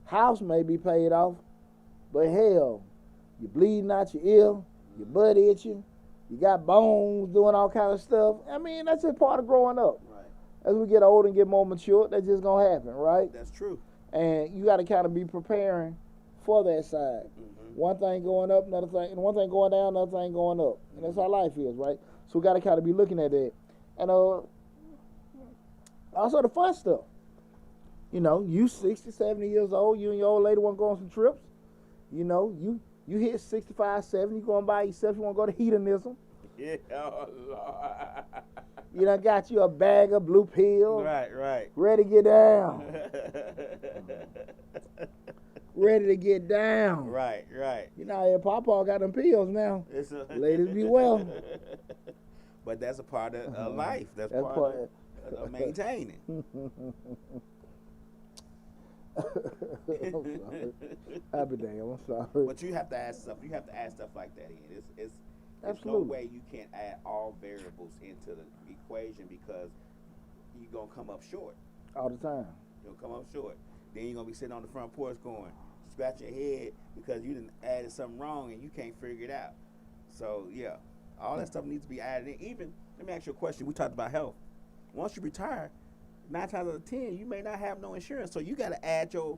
house may be paid off, but hell, you're bleeding out your ear, your butt itching, you got bones doing all kind of stuff. I mean, that's just part of growing up.
Right.
As we get older and get more mature, that's just gonna happen, right?
That's true.
And you got to kind of be preparing for that side.
Mm-hmm.
One thing going up, another thing, and one thing going down, another thing going up. And that's how life is, right? So we got to kind of be looking at that. And also the fun stuff. You know, you 60, 70 years old, you and your old lady want to go on some trips. You know, you hit 65, 70, you going by yourself, you want to go to hedonism.
Yeah, oh, Lord.
You done got you a bag of blue pills.
Right.
Ready to get down. Ready to get down.
Right.
You know, yeah, Papa got them pills now. Ladies be well.
But that's a part of life. That's part of maintaining.
Happy day, I'm sorry.
But you have to add stuff. You have to add stuff like that in. There's no
Absolutely.
way you can't add all variables into the equation because you're gonna come up short.
All the time.
You're gonna come up short. Then you're gonna be sitting on the front porch going, scratch your head because you done added something wrong and you can't figure it out. So yeah, all that stuff needs to be added in. Even, let me ask you a question. We talked about health. Once you retire, 9 times out of 10, you may not have no insurance, so you got to add your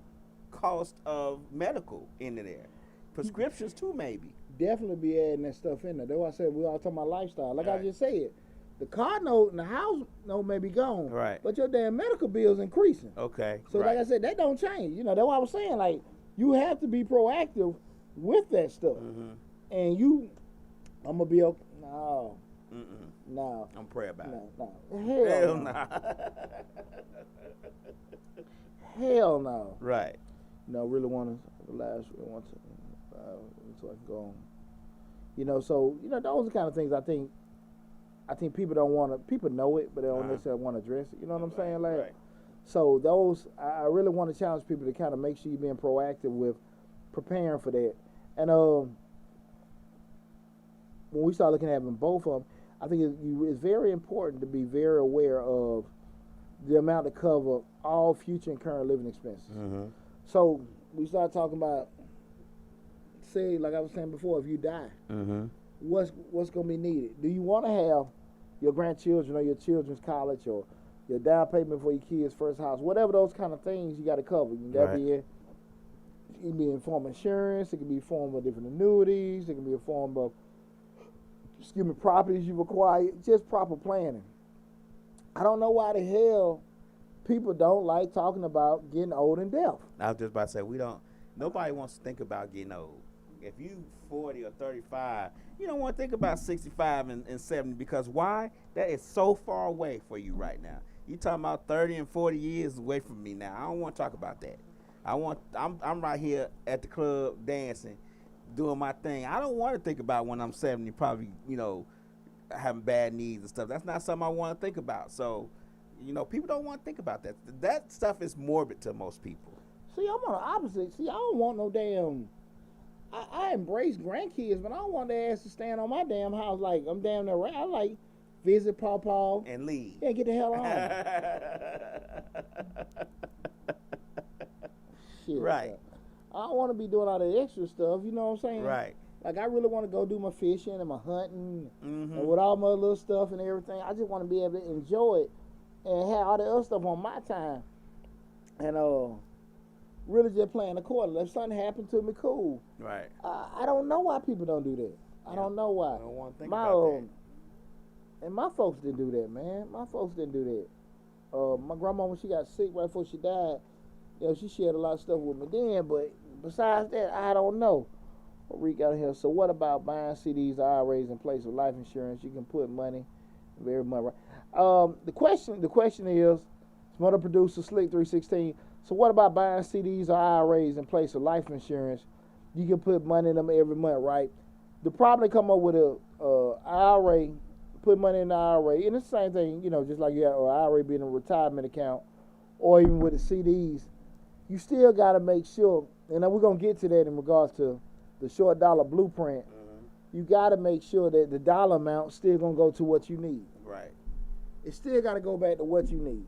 cost of medical into there. Prescriptions too, maybe.
Definitely be adding that stuff in there. That's why I said we all talking about lifestyle. Like I
Right.
just said, the car note and the house note may be gone.
Right.
But your damn medical bill's increasing.
Okay.
So
right.
like I said, that don't change. You know, that's what I was saying. Like, you have to be proactive with that stuff.
Mm-hmm.
And I'm going to be okay. No.
Mm-mm.
No.
I'm praying about it.
No.
Hell no.
Hell no.
Right.
No, really want to, the last, really want to, so I can go on. You know, so, you know, those are the kind of things I think people don't want to, people know it, but they don't necessarily want to address it. You know what I'm saying? Like,
Right.
so those, I really want to challenge people to kind of make sure you're being proactive with preparing for that. And when we start looking at having both of them, I think it's very important to be very aware of the amount to cover all future and current living expenses.
Mm-hmm.
So we start talking about, say, like I was saying before, if you die,
Mm-hmm.
what's going to be needed? Do you want to have your grandchildren or your children's college or your down payment for your kids' first house? Whatever those kind of things you got to cover. That be it can be in form of insurance. It can be in form of different annuities. It can be in form of properties you've acquired. Just proper planning. I don't know why the hell people don't like talking about getting old and deaf.
I was just about to say, nobody wants to think about getting old. If you 40 or 35, you don't want to think about 65 and 70 because why? That is so far away for you right now. You talking about 30 and 40 years away from me now. I don't want to talk about that. I'm right here at the club dancing, doing my thing. I don't want to think about when I'm 70, probably, you know, having bad knees and stuff. That's not something I want to think about. So, you know, people don't want to think about that. That stuff is morbid to most people.
See, I'm on the opposite. See, I don't want no damn. I embrace grandkids, but I don't want their ass to stand on my damn house like I'm damn near. I like visit Paw
And leave.
Yeah, get the hell on. Shit.
Right.
I don't want to be doing all the extra stuff. You know what I'm saying?
Right.
Like, I really want to go do my fishing and my hunting
Mm-hmm.
and with all my little stuff and everything. I just want to be able to enjoy it and have all the other stuff on my time. And really just playing accordingly. If something happened to me, cool.
Right.
I don't know why people don't do that. I don't know why.
I don't want to think
My
about that.
and my folks didn't do that, man. My folks didn't do that. My grandma, when she got sick right before she died, you know, she shared a lot of stuff with me then. But besides that, I don't know. What Reek out here. So what about buying CDs, IRAs in place of life insurance? You can put money, very much. The question is, Smother Producer Slick 316. So what about buying CDs or IRAs in place of life insurance? You can put money in them every month, right? The problem they come up with a IRA, put money in the IRA, and it's the same thing, you know, just like you have an IRA being a retirement account, or even with the CDs, you still got to make sure, and we're going to get to that in regards to the short dollar blueprint.
Mm-hmm.
you got to make sure that the dollar amount still gonna go to what you need.
Right.
It still got to go back to what you need,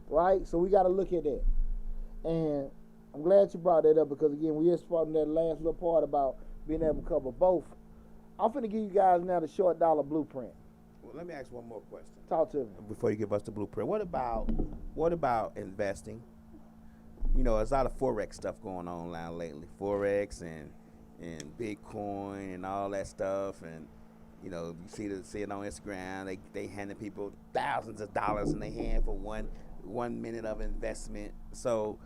right? So we got to look at that. And I'm glad you brought that up because again, we just spoke in that last little part about being able to cover both. I'm finna give you guys now the short dollar blueprint.
Well, let me ask one more question.
Talk to me.
Before you give us the blueprint, what about investing? You know, there's a lot of Forex stuff going on now lately. Forex and Bitcoin and all that stuff, and you know, you see it on Instagram. They handing people thousands of dollars in their hand for one minute of investment. So,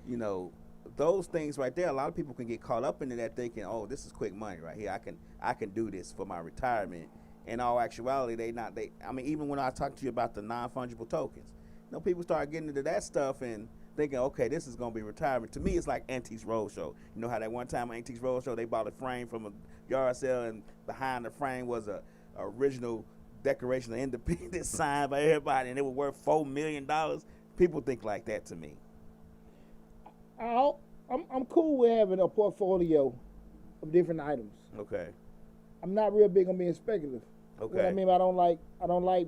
you know, those things right there, a lot of people can get caught up into that thinking, oh, this is quick money right here. I can do this for my retirement. In all actuality, I mean, even when I talk to you about the non-fungible tokens, you know, people start getting into that stuff and thinking, okay, this is going to be retirement. To me, it's like Antiques Roadshow. You know how that one time on Antiques Roadshow, they bought a frame from a yard sale, and behind the frame was a original Declaration of Independence signed by everybody, and it was worth $4 million. People think like that to me.
I'm cool with having a portfolio of different items.
Okay.
I'm not real big on being speculative.
Okay.
What I mean, I don't like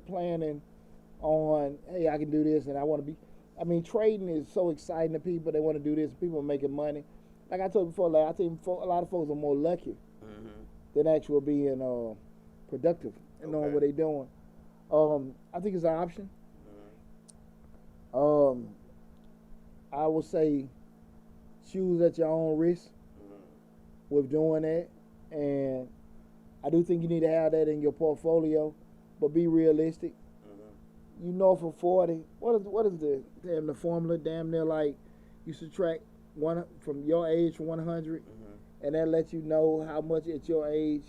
planning on, hey, I can do this and I want to be. I mean, trading is so exciting to people. They want to do this. People are making money. Like I told you before, like I think a lot of folks are more lucky than actual being productive and knowing what they're doing. I think it's an option. I would say choose at your own risk with doing that, and I do think you need to have that in your portfolio, but be realistic. You know, for 40, what is the formula? Damn near like you subtract one from your age from 100, and that lets you know how much at your age.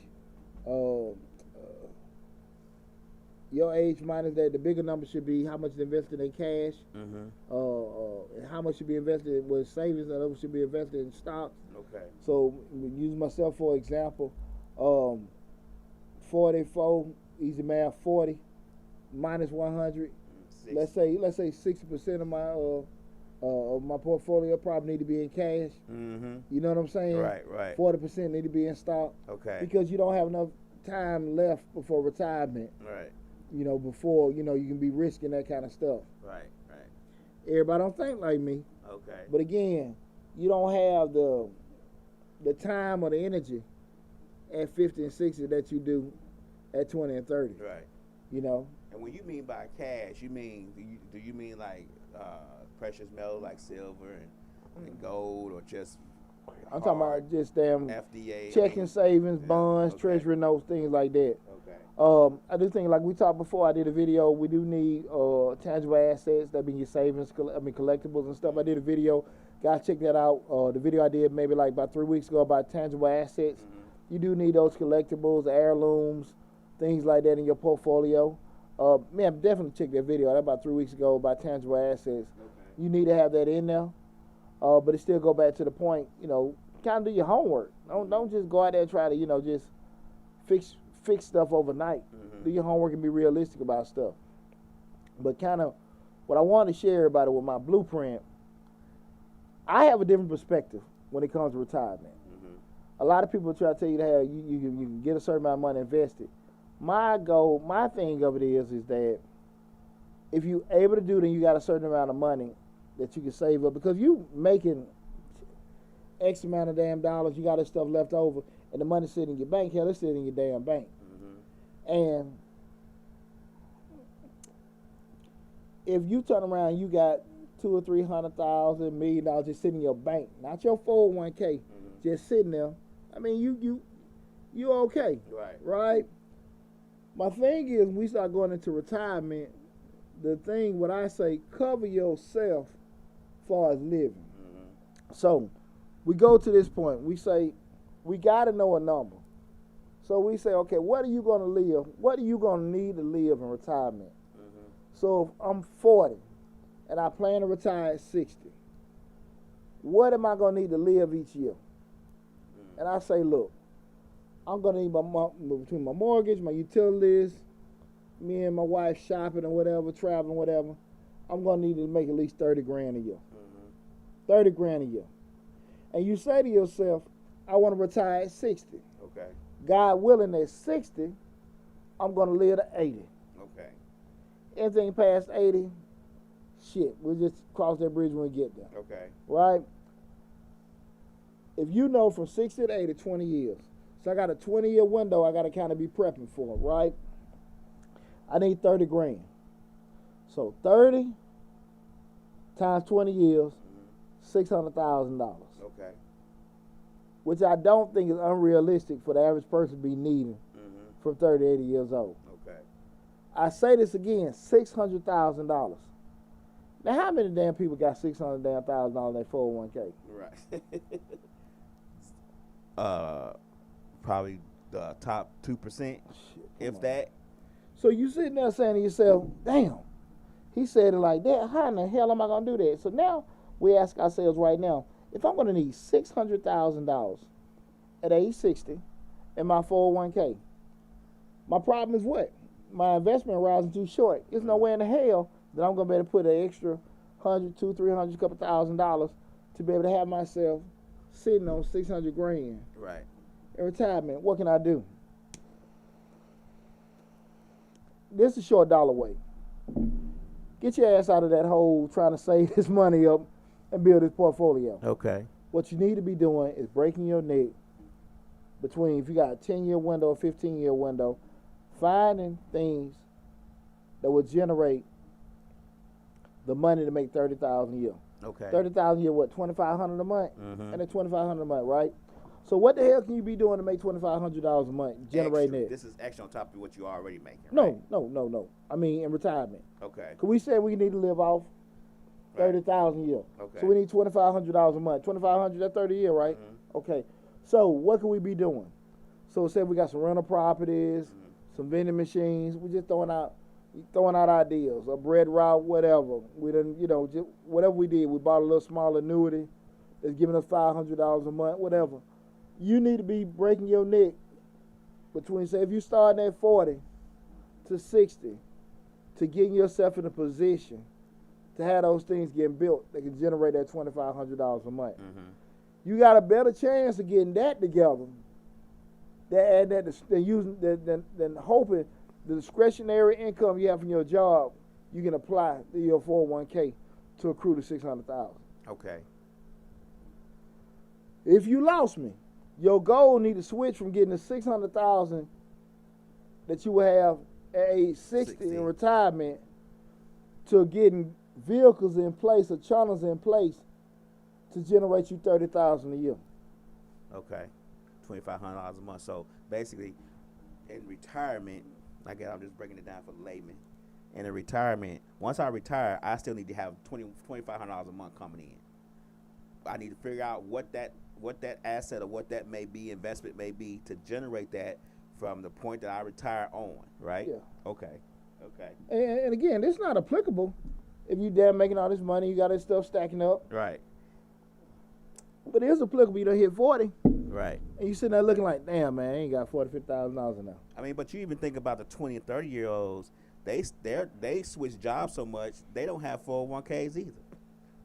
Your age minus that, the bigger number should be how much is invested in cash, and how much should be invested with savings, and others should be invested in stocks.
Okay.
So use myself for example, 44, easy math, 40 minus 100. Let's say 60% of my portfolio probably need to be in cash. You know what I'm saying?
Right.
40% need to be in stock.
Okay.
Because you don't have enough time left before retirement.
Right.
You know, before, you know, you can be risking that kind of stuff.
Right.
Everybody don't think like me.
Okay.
But again, you don't have the time or the energy at 50 and 60 that you do at 20 and 30.
Right.
You know?
And when you mean by cash, do you mean like precious metal like silver and gold, or just
I'm talking about just damn
FDA,
checking, savings, bonds, treasury notes, things like that.
Okay.
I do think, like we talked before, I did a video. We do need tangible assets. That means your savings, collectibles and stuff. I did a video. Guys, check that out. The video I did maybe like about 3 weeks ago about tangible assets. You do need those collectibles, heirlooms, things like that in your portfolio. Man, definitely check that video out about 3 weeks ago about tangible assets. Okay. You need to have that in there. But it still go back to the point, you know, kind of do your homework. Don't just go out there and try to, you know, just fix stuff overnight. Do your homework and be realistic about stuff. But kind of what I want to share about it with my blueprint, I have a different perspective when it comes to retirement. A lot of people try to tell you that you can get a certain amount of money invested. My goal, my thing of it is that if you're able to do it and you got a certain amount of money that you can save up, because you making X amount of damn dollars, you got this stuff left over, and the money sitting in your bank, hell, it's sitting in your damn bank. And if you turn around, you got $200,000 or $300,000, $1 million just sitting in your bank, not your 401k, just sitting there. I mean, you okay, right? My thing is, when we start going into retirement, the thing, what I say, cover yourself as far as living. So we go to this point. We say, we got to know a number. So we say, okay, what are you going to live? What are you going to need to live in retirement? So if I'm 40 and I plan to retire at 60, what am I going to need to live each year? And I say, look, I'm going to need between my mortgage, my utilities, me and my wife shopping or whatever, traveling, whatever, I'm going to need to make at least 30 grand a year. 30 grand a year. And you say to yourself, I want to retire at 60.
Okay.
God willing, at 60, I'm gonna live to 80.
Okay.
Anything past 80, shit, we'll just cross that bridge when we get there.
Okay.
Right? If you know from 60 to 80, 20 years. So I got a 20-year window I got to kind of be prepping for, right? I need 30 grand. So 30 times 20 years, $600,000.
Okay.
Which I don't think is unrealistic for the average person to be needing from 30 to 80 years old.
Okay.
I say this again, $600,000. Now, how many damn people got $600,000 in their 401k?
Right. Probably the top 2%, if that.
So you sitting there saying to yourself, damn, he said it like that. How in the hell am I going to do that? So now we ask ourselves right now, if I'm going to need $600,000 at age 60 in my 401k, my problem is what? My investment horizon too short. There's no way in the hell that I'm going to be able to put an extra $100, $200, $300, couple $1,000 to be able to have myself sitting on 600 grand.
Right.
In retirement. What can I do? This is short dollar way. Get your ass out of that hole trying to save this money up and build this portfolio.
Okay.
What you need to be doing is breaking your neck between, if you got a 10-year window, a 15-year window, finding things that will generate the money to make $30,000 a year.
Okay.
$30,000 a year, what, $2,500 a month?
Mm-hmm.
And then $2,500 a month, right? So what the hell can you be doing to make $2,500 a month, generating it?
This is extra on top of what you're already making,
No,
right?
no. I mean, in retirement.
Okay.
Cause we said we need to live off $30,000 a year.
Okay.
So we need $2,500 a month. $2,500, that's 30 a year, right?
Mm-hmm.
Okay. So what can we be doing? So say we got some rental properties, some vending machines. We just throwing out ideas, a bread route, whatever. We done, just whatever we did. We bought a little small annuity that's giving us $500 a month, whatever. You need to be breaking your neck between, say, if you starting at 40 to 60, to getting yourself in a position to have those things getting built that can generate that $2,500 a month.
Mm-hmm.
You got a better chance of getting that together than hoping the discretionary income you have from your job you can apply to your 401k to accrue to $600,000.
Okay.
If you lost me, your goal need to switch from getting the $600,000 that you will have at age 60 in retirement to getting vehicles in place or channels in place to generate you $30,000 a year.
Okay. $2,500 a month. So basically, in retirement, I'm just breaking it down for the layman. In retirement, once I retire, I still need to have $2,500 a month coming in. I need to figure out what that asset or what that may be, investment may be, to generate that from the point that I retire on, right?
Yeah.
Okay. Okay.
And again, this is not applicable if you damn making all this money, you got this stuff stacking up.
Right.
But it is applicable. You don't hit 40.
Right.
And you sitting there looking like, damn, man, I ain't got $40,000, $50,000 in there.
I mean, but you even think about the 20 and 30-year-olds, they switch jobs so much, they don't have 401ks either.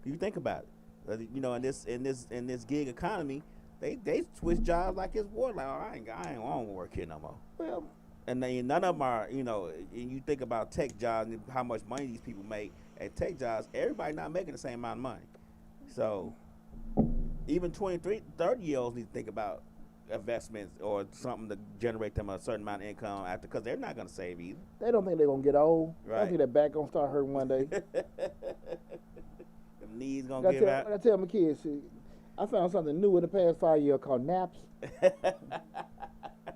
You think about it. In this gig economy, they switch jobs like it's war. Like, I ain't want to work here no more.
Well,
and then none of them are, and you think about tech jobs and how much money these people make at tech jobs, everybody not making the same amount of money. So even 23, 30-year-olds need to think about investments or something to generate them a certain amount of income after, because they're not going to save either.
They don't think they're going to get old.
Right.
They don't think their back going to start hurting one day.
The knees going to give out.
I tell my kids, see, I found something new in the past 5 years called naps.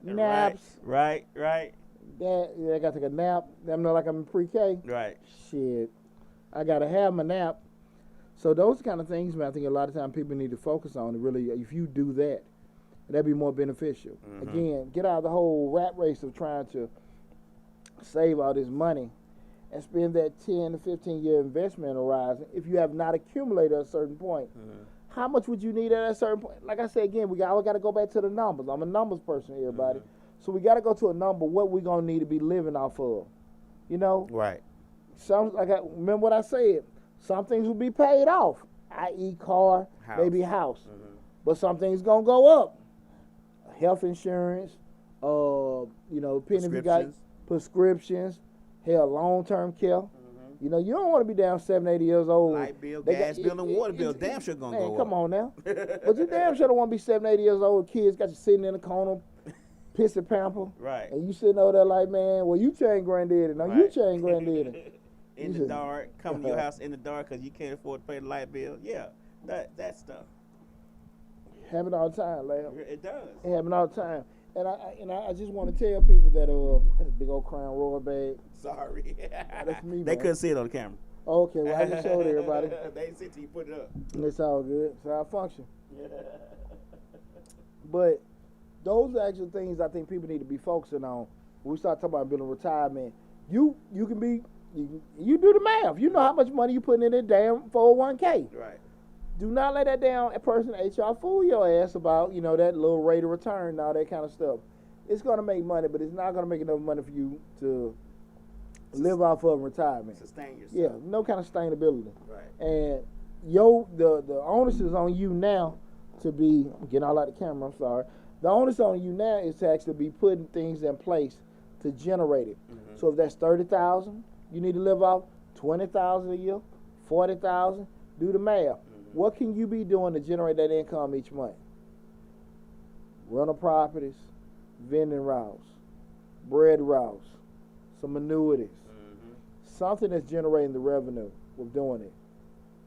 Naps.
Right.
I got to take a nap. I'm not like I'm in pre-K.
Right.
Shit. I got to have my nap. So those kind of things, man, I think a lot of times people need to focus on. Really, if you do that, that'd be more beneficial. Mm-hmm. Again, get out of the whole rat race of trying to save all this money and spend that 10 to 15-year investment horizon if you have not accumulated at a certain point. Mm-hmm. How much would you need at a certain point? Like I said, again, we got to go back to the numbers. I'm a numbers person, everybody. Mm-hmm. So we got to go to a number, what we're going to need to be living off of.
Right.
Remember what I said. Some things will be paid off, i.e. car, maybe house. Mm-hmm. But some things going to go up. Health insurance, You know, depending if you got prescriptions, hell, long-term care. You know, you don't want to be down 7, 80 years old.
Light bill, gas bill, and water bill. Damn sure gonna go up.
Come on now. But you damn sure don't want to be 7, 80 years old. Kids got you sitting in the corner, pissing pamper.
Right.
And you sitting over there like, man, well, you change granddaddy. No, you change granddaddy.
In the dark, come to your house in the dark because you can't afford to pay the light bill. Yeah, that stuff.
Happen all the time, Lamb.
It does.
It happen all the time. And I just want to tell people that that's a big old Crown Royal bag.
Sorry.
That's me,
They
man.
couldn't see it on the camera.
Okay, well, I just showed everybody.
They didn't see it till you put it up.
It's all good. It's how I function. But those are actual things I think people need to be focusing on. When we start talking about building retirement, you can be, you do the math. You know how much money you putting in a damn 401k.
Right.
Do not let that down a person HR fool your ass about, you know, that little rate of return and all that kind of stuff. It's going to make money, but it's not going to make enough money for you to live off of in retirement.
Sustain yourself.
Yeah, no kind of sustainability.
Right.
And the onus is on you now to be, I'm getting all out of the camera, I'm sorry. The onus on you now is to actually be putting things in place to generate it.
Mm-hmm.
So if that's 30,000, you need to live off 20,000 a year, 40,000, do the math. Mm-hmm. What can you be doing to generate that income each month? Rental properties, vending routes, bread routes, some annuities, something that's generating the revenue with doing it.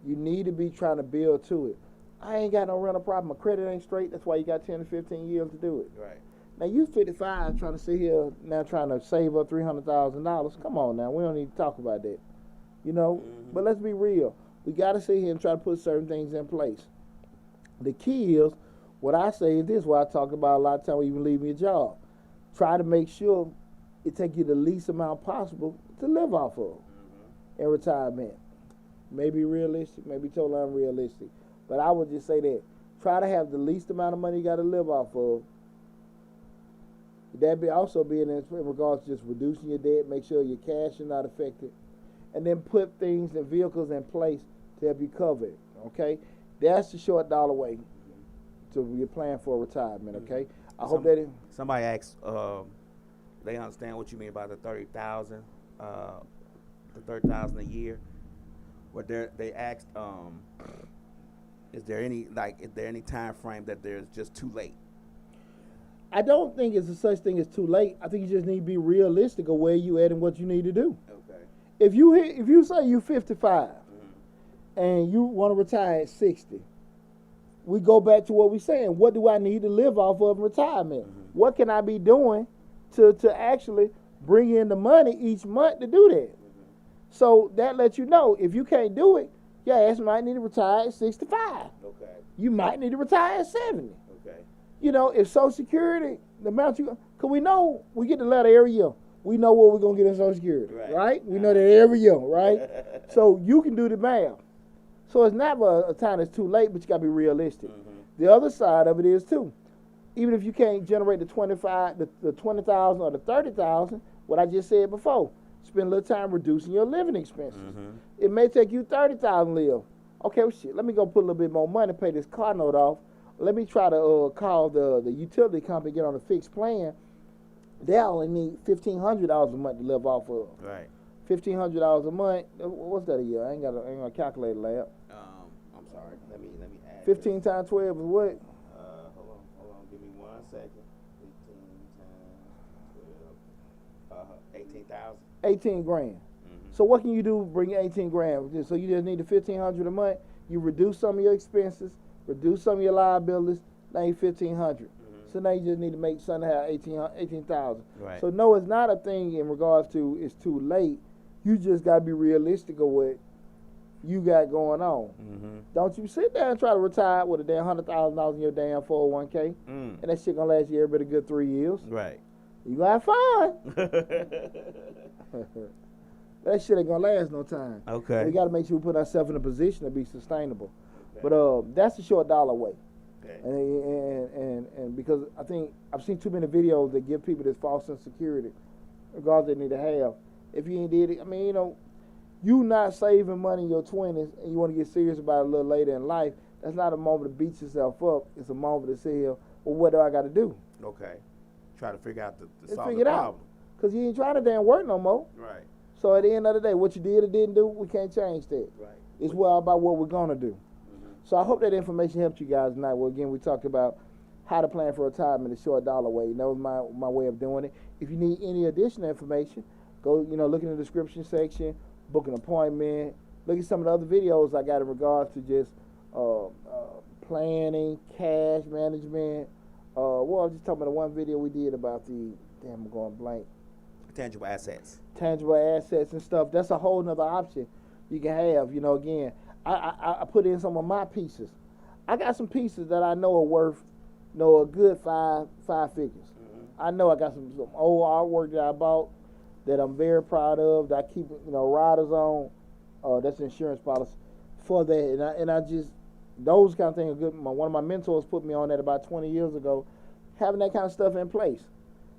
You need to be trying to build to it. I ain't got no rental property. My credit ain't straight. That's why you got 10 to 15 years to do it.
Right.
Now you 55 trying to sit here now trying to save up $300,000. Come on now, we don't need to talk about that. You know, but let's be real. We got to sit here and try to put certain things in place. The key is, what I say is this, what I talk about a lot of time when you leave your job. Try to make sure it take you the least amount possible to live off of in retirement. Maybe realistic, maybe totally unrealistic. But I would just say that. Try to have the least amount of money you got to live off of. That be also being in regards to just reducing your debt, make sure your cash is not affected. And then put things and vehicles in place to help you cover it, okay? That's the short dollar way to your plan for retirement, okay? I hope that
somebody asks, they understand what you mean by the 30,000, the 30,000 a year. What they asked, is there any time frame that there's just too late?
I don't think it's a such thing as too late. I think you just need to be realistic of where you at and what you need to do.
Okay.
If you say you're 55 and you want to retire at 60, we go back to what we're saying. What do I need to live off of in retirement? What can I be doing to actually bring in the money each month to do that? So that lets you know if you can't do it, your ass might need to retire at 65.
Okay.
You might need to retire at 70.
Okay.
You know, if Social Security, the amount you, because we know we get the letter every year. We know what we're going to get in Social Security, right? We know that every year, right? So you can do the math. So it's never a time that's too late, but you got to be realistic. The other side of it is, too, even if you can't generate the 20,000 or the 30,000, what I just said before, spend a little time reducing your living expenses. It may take you 30,000 live. Okay, well, shit, let me go put a little bit more money, pay this car note off. Let me try to call the utility company, get on a fixed plan. They only need $1,500 a month to live off of.
Right.
$1,500 a month. What's that a year? I ain't got a calculator, lab.
I'm sorry. Let me add.
15 times 12 is what?
Hold on. Give me 1 second. 15 times 12. 18,000.
18 grand. So what can you do to bring 18 grand? So you just need the $1,500 a month. You reduce some of your expenses, reduce some of your liabilities. Now you're $1,500. So now you just need to make something have 18,000.
Right.
So no, it's not a thing in regards to it's too late. You just got to be realistic of what you got going on. Don't you sit there and try to retire with a damn $100,000 in your damn 401k, and that shit gonna last you every bit a good 3 years.
Right.
You gonna have fun. That shit ain't gonna last no time.
Okay.
We gotta make sure we put ourselves in a position to be sustainable. Okay. But that's the short dollar way. Okay. And because I think I've seen too many videos that give people this false insecurity, regardless they need to have. If you ain't did it, I mean, you know, you not saving money in your 20s and you want to get serious about it a little later in life, that's not a moment to beat yourself up. It's a moment to say, well, what do I got to do?
Okay. try to figure out the
Let's
solve
figure
the
it out.
problem.
Because you ain't trying to damn work no more.
Right.
So at the end of the day, what you did or didn't do, we can't change that.
Right.
It's well about what we're going to do.
Mm-hmm.
So I hope that information helped you guys tonight. Well, again, we talked about how to plan for retirement the short dollar way. That was my way of doing it. If you need any additional information, go, look in the description section, book an appointment, look at some of the other videos I got in regards to just planning, cash management. Well, I'm just talking about the one video we did about I'm going blank.
Tangible assets.
Tangible assets and stuff. That's a whole nother option you can have. Again, I put in some of my pieces. I got some pieces that I know are worth, a good five figures. Mm-hmm. I know I got some old artwork that I bought that I'm very proud of. That I keep, riders on. That's insurance policy for that, and I just those kind of things are good. One of my mentors put me on that about 20 years ago, having that kind of stuff in place.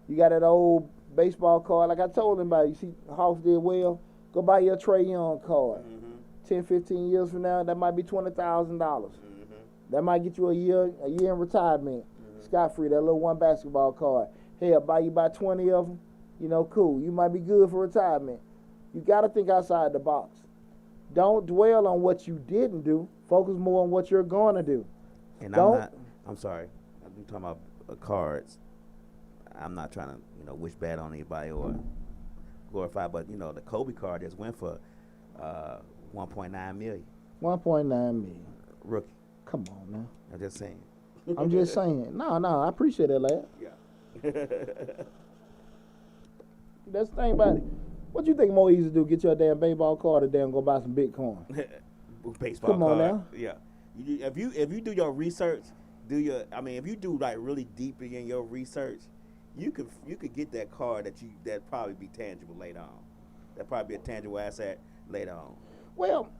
You got that old baseball card, like I told him about. You see, Hawks did well. Go buy your Trae Young card. Mm-hmm. 10, 15 years from now, that might be $20,000. Mm-hmm. That might get you a year in retirement. Mm-hmm. Scot-free, that little one basketball card. Hey, I'll buy you about 20 of them. Cool. You might be good for retirement. You got to think outside the box. Don't dwell on what you didn't do. Focus more on what you're going to do.
And I'm sorry. I'm talking about cards. I'm not trying to, wish bad on anybody or glorify, but, the Kobe card just went for $1.9 million.
1.9 million.
Rookie.
Come on now.
I'm just saying.
I'm just saying. No, I appreciate that, lad.
Yeah.
That's the thing about it. What you think more easy to do? Get your damn baseball card or damn go buy some Bitcoin?
Baseball
Come on
card.
now.
Yeah. If you do your research, if you do like really deep in your research, you could get that card that probably be tangible later on. That probably be a tangible asset later on.
Well,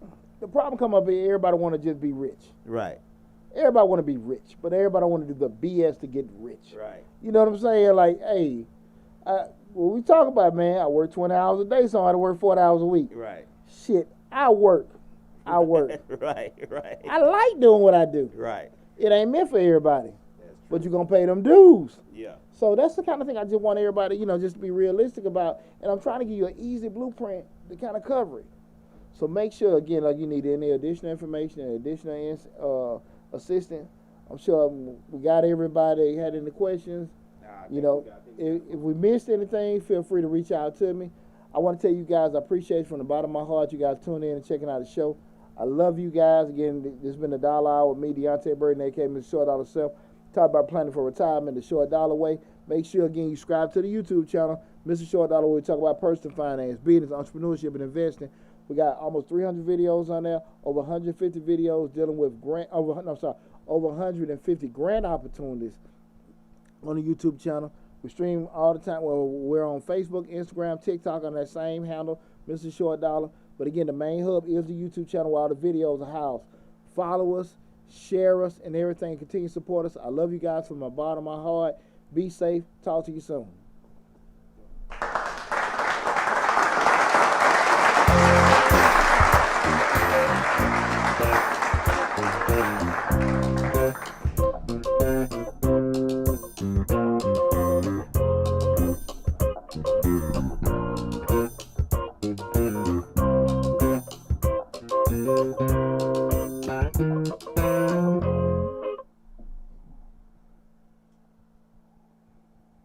the problem come up here. Everybody want to just be rich.
Right.
Everybody want to be rich, but everybody want to do the BS to get rich.
Right.
You know what I'm saying? Like, hey, what we talk about, man, I work 20 hours a day, so I work 40 hours a week.
Right.
Shit, I work.
Right.
I like doing what I do.
Right.
It ain't meant for everybody. But you're going to pay them dues.
Yeah.
So that's the kind of thing I just want everybody, just to be realistic about. And I'm trying to give you an easy blueprint to kind of cover it. So make sure, again, like you need any additional information and additional assistance. I'm sure we got everybody. Had any questions? If we missed anything, feel free to reach out to me. I want to tell you guys I appreciate it from the bottom of my heart you guys tuning in and checking out the show. I love you guys. Again, this has been the Dollar Hour with me, Deontay Burton, a.k.a. Mr. Short Dollar Self. Talk about planning for retirement the Short Dollar way. Make sure, again, you subscribe to the YouTube channel, Mr. Short Dollar, where we talk about personal finance, business, entrepreneurship, and investing. We got almost 300 videos on there, over 150 videos dealing with over 150 grant opportunities on the YouTube channel. We stream all the time. Well, we're on Facebook, Instagram, TikTok on that same handle, Mr. Short Dollar. But again, the main hub is the YouTube channel where all the videos are housed. Follow us, share us, and everything. Continue to support us. I love you guys from the bottom of my heart. Be safe. Talk to you soon.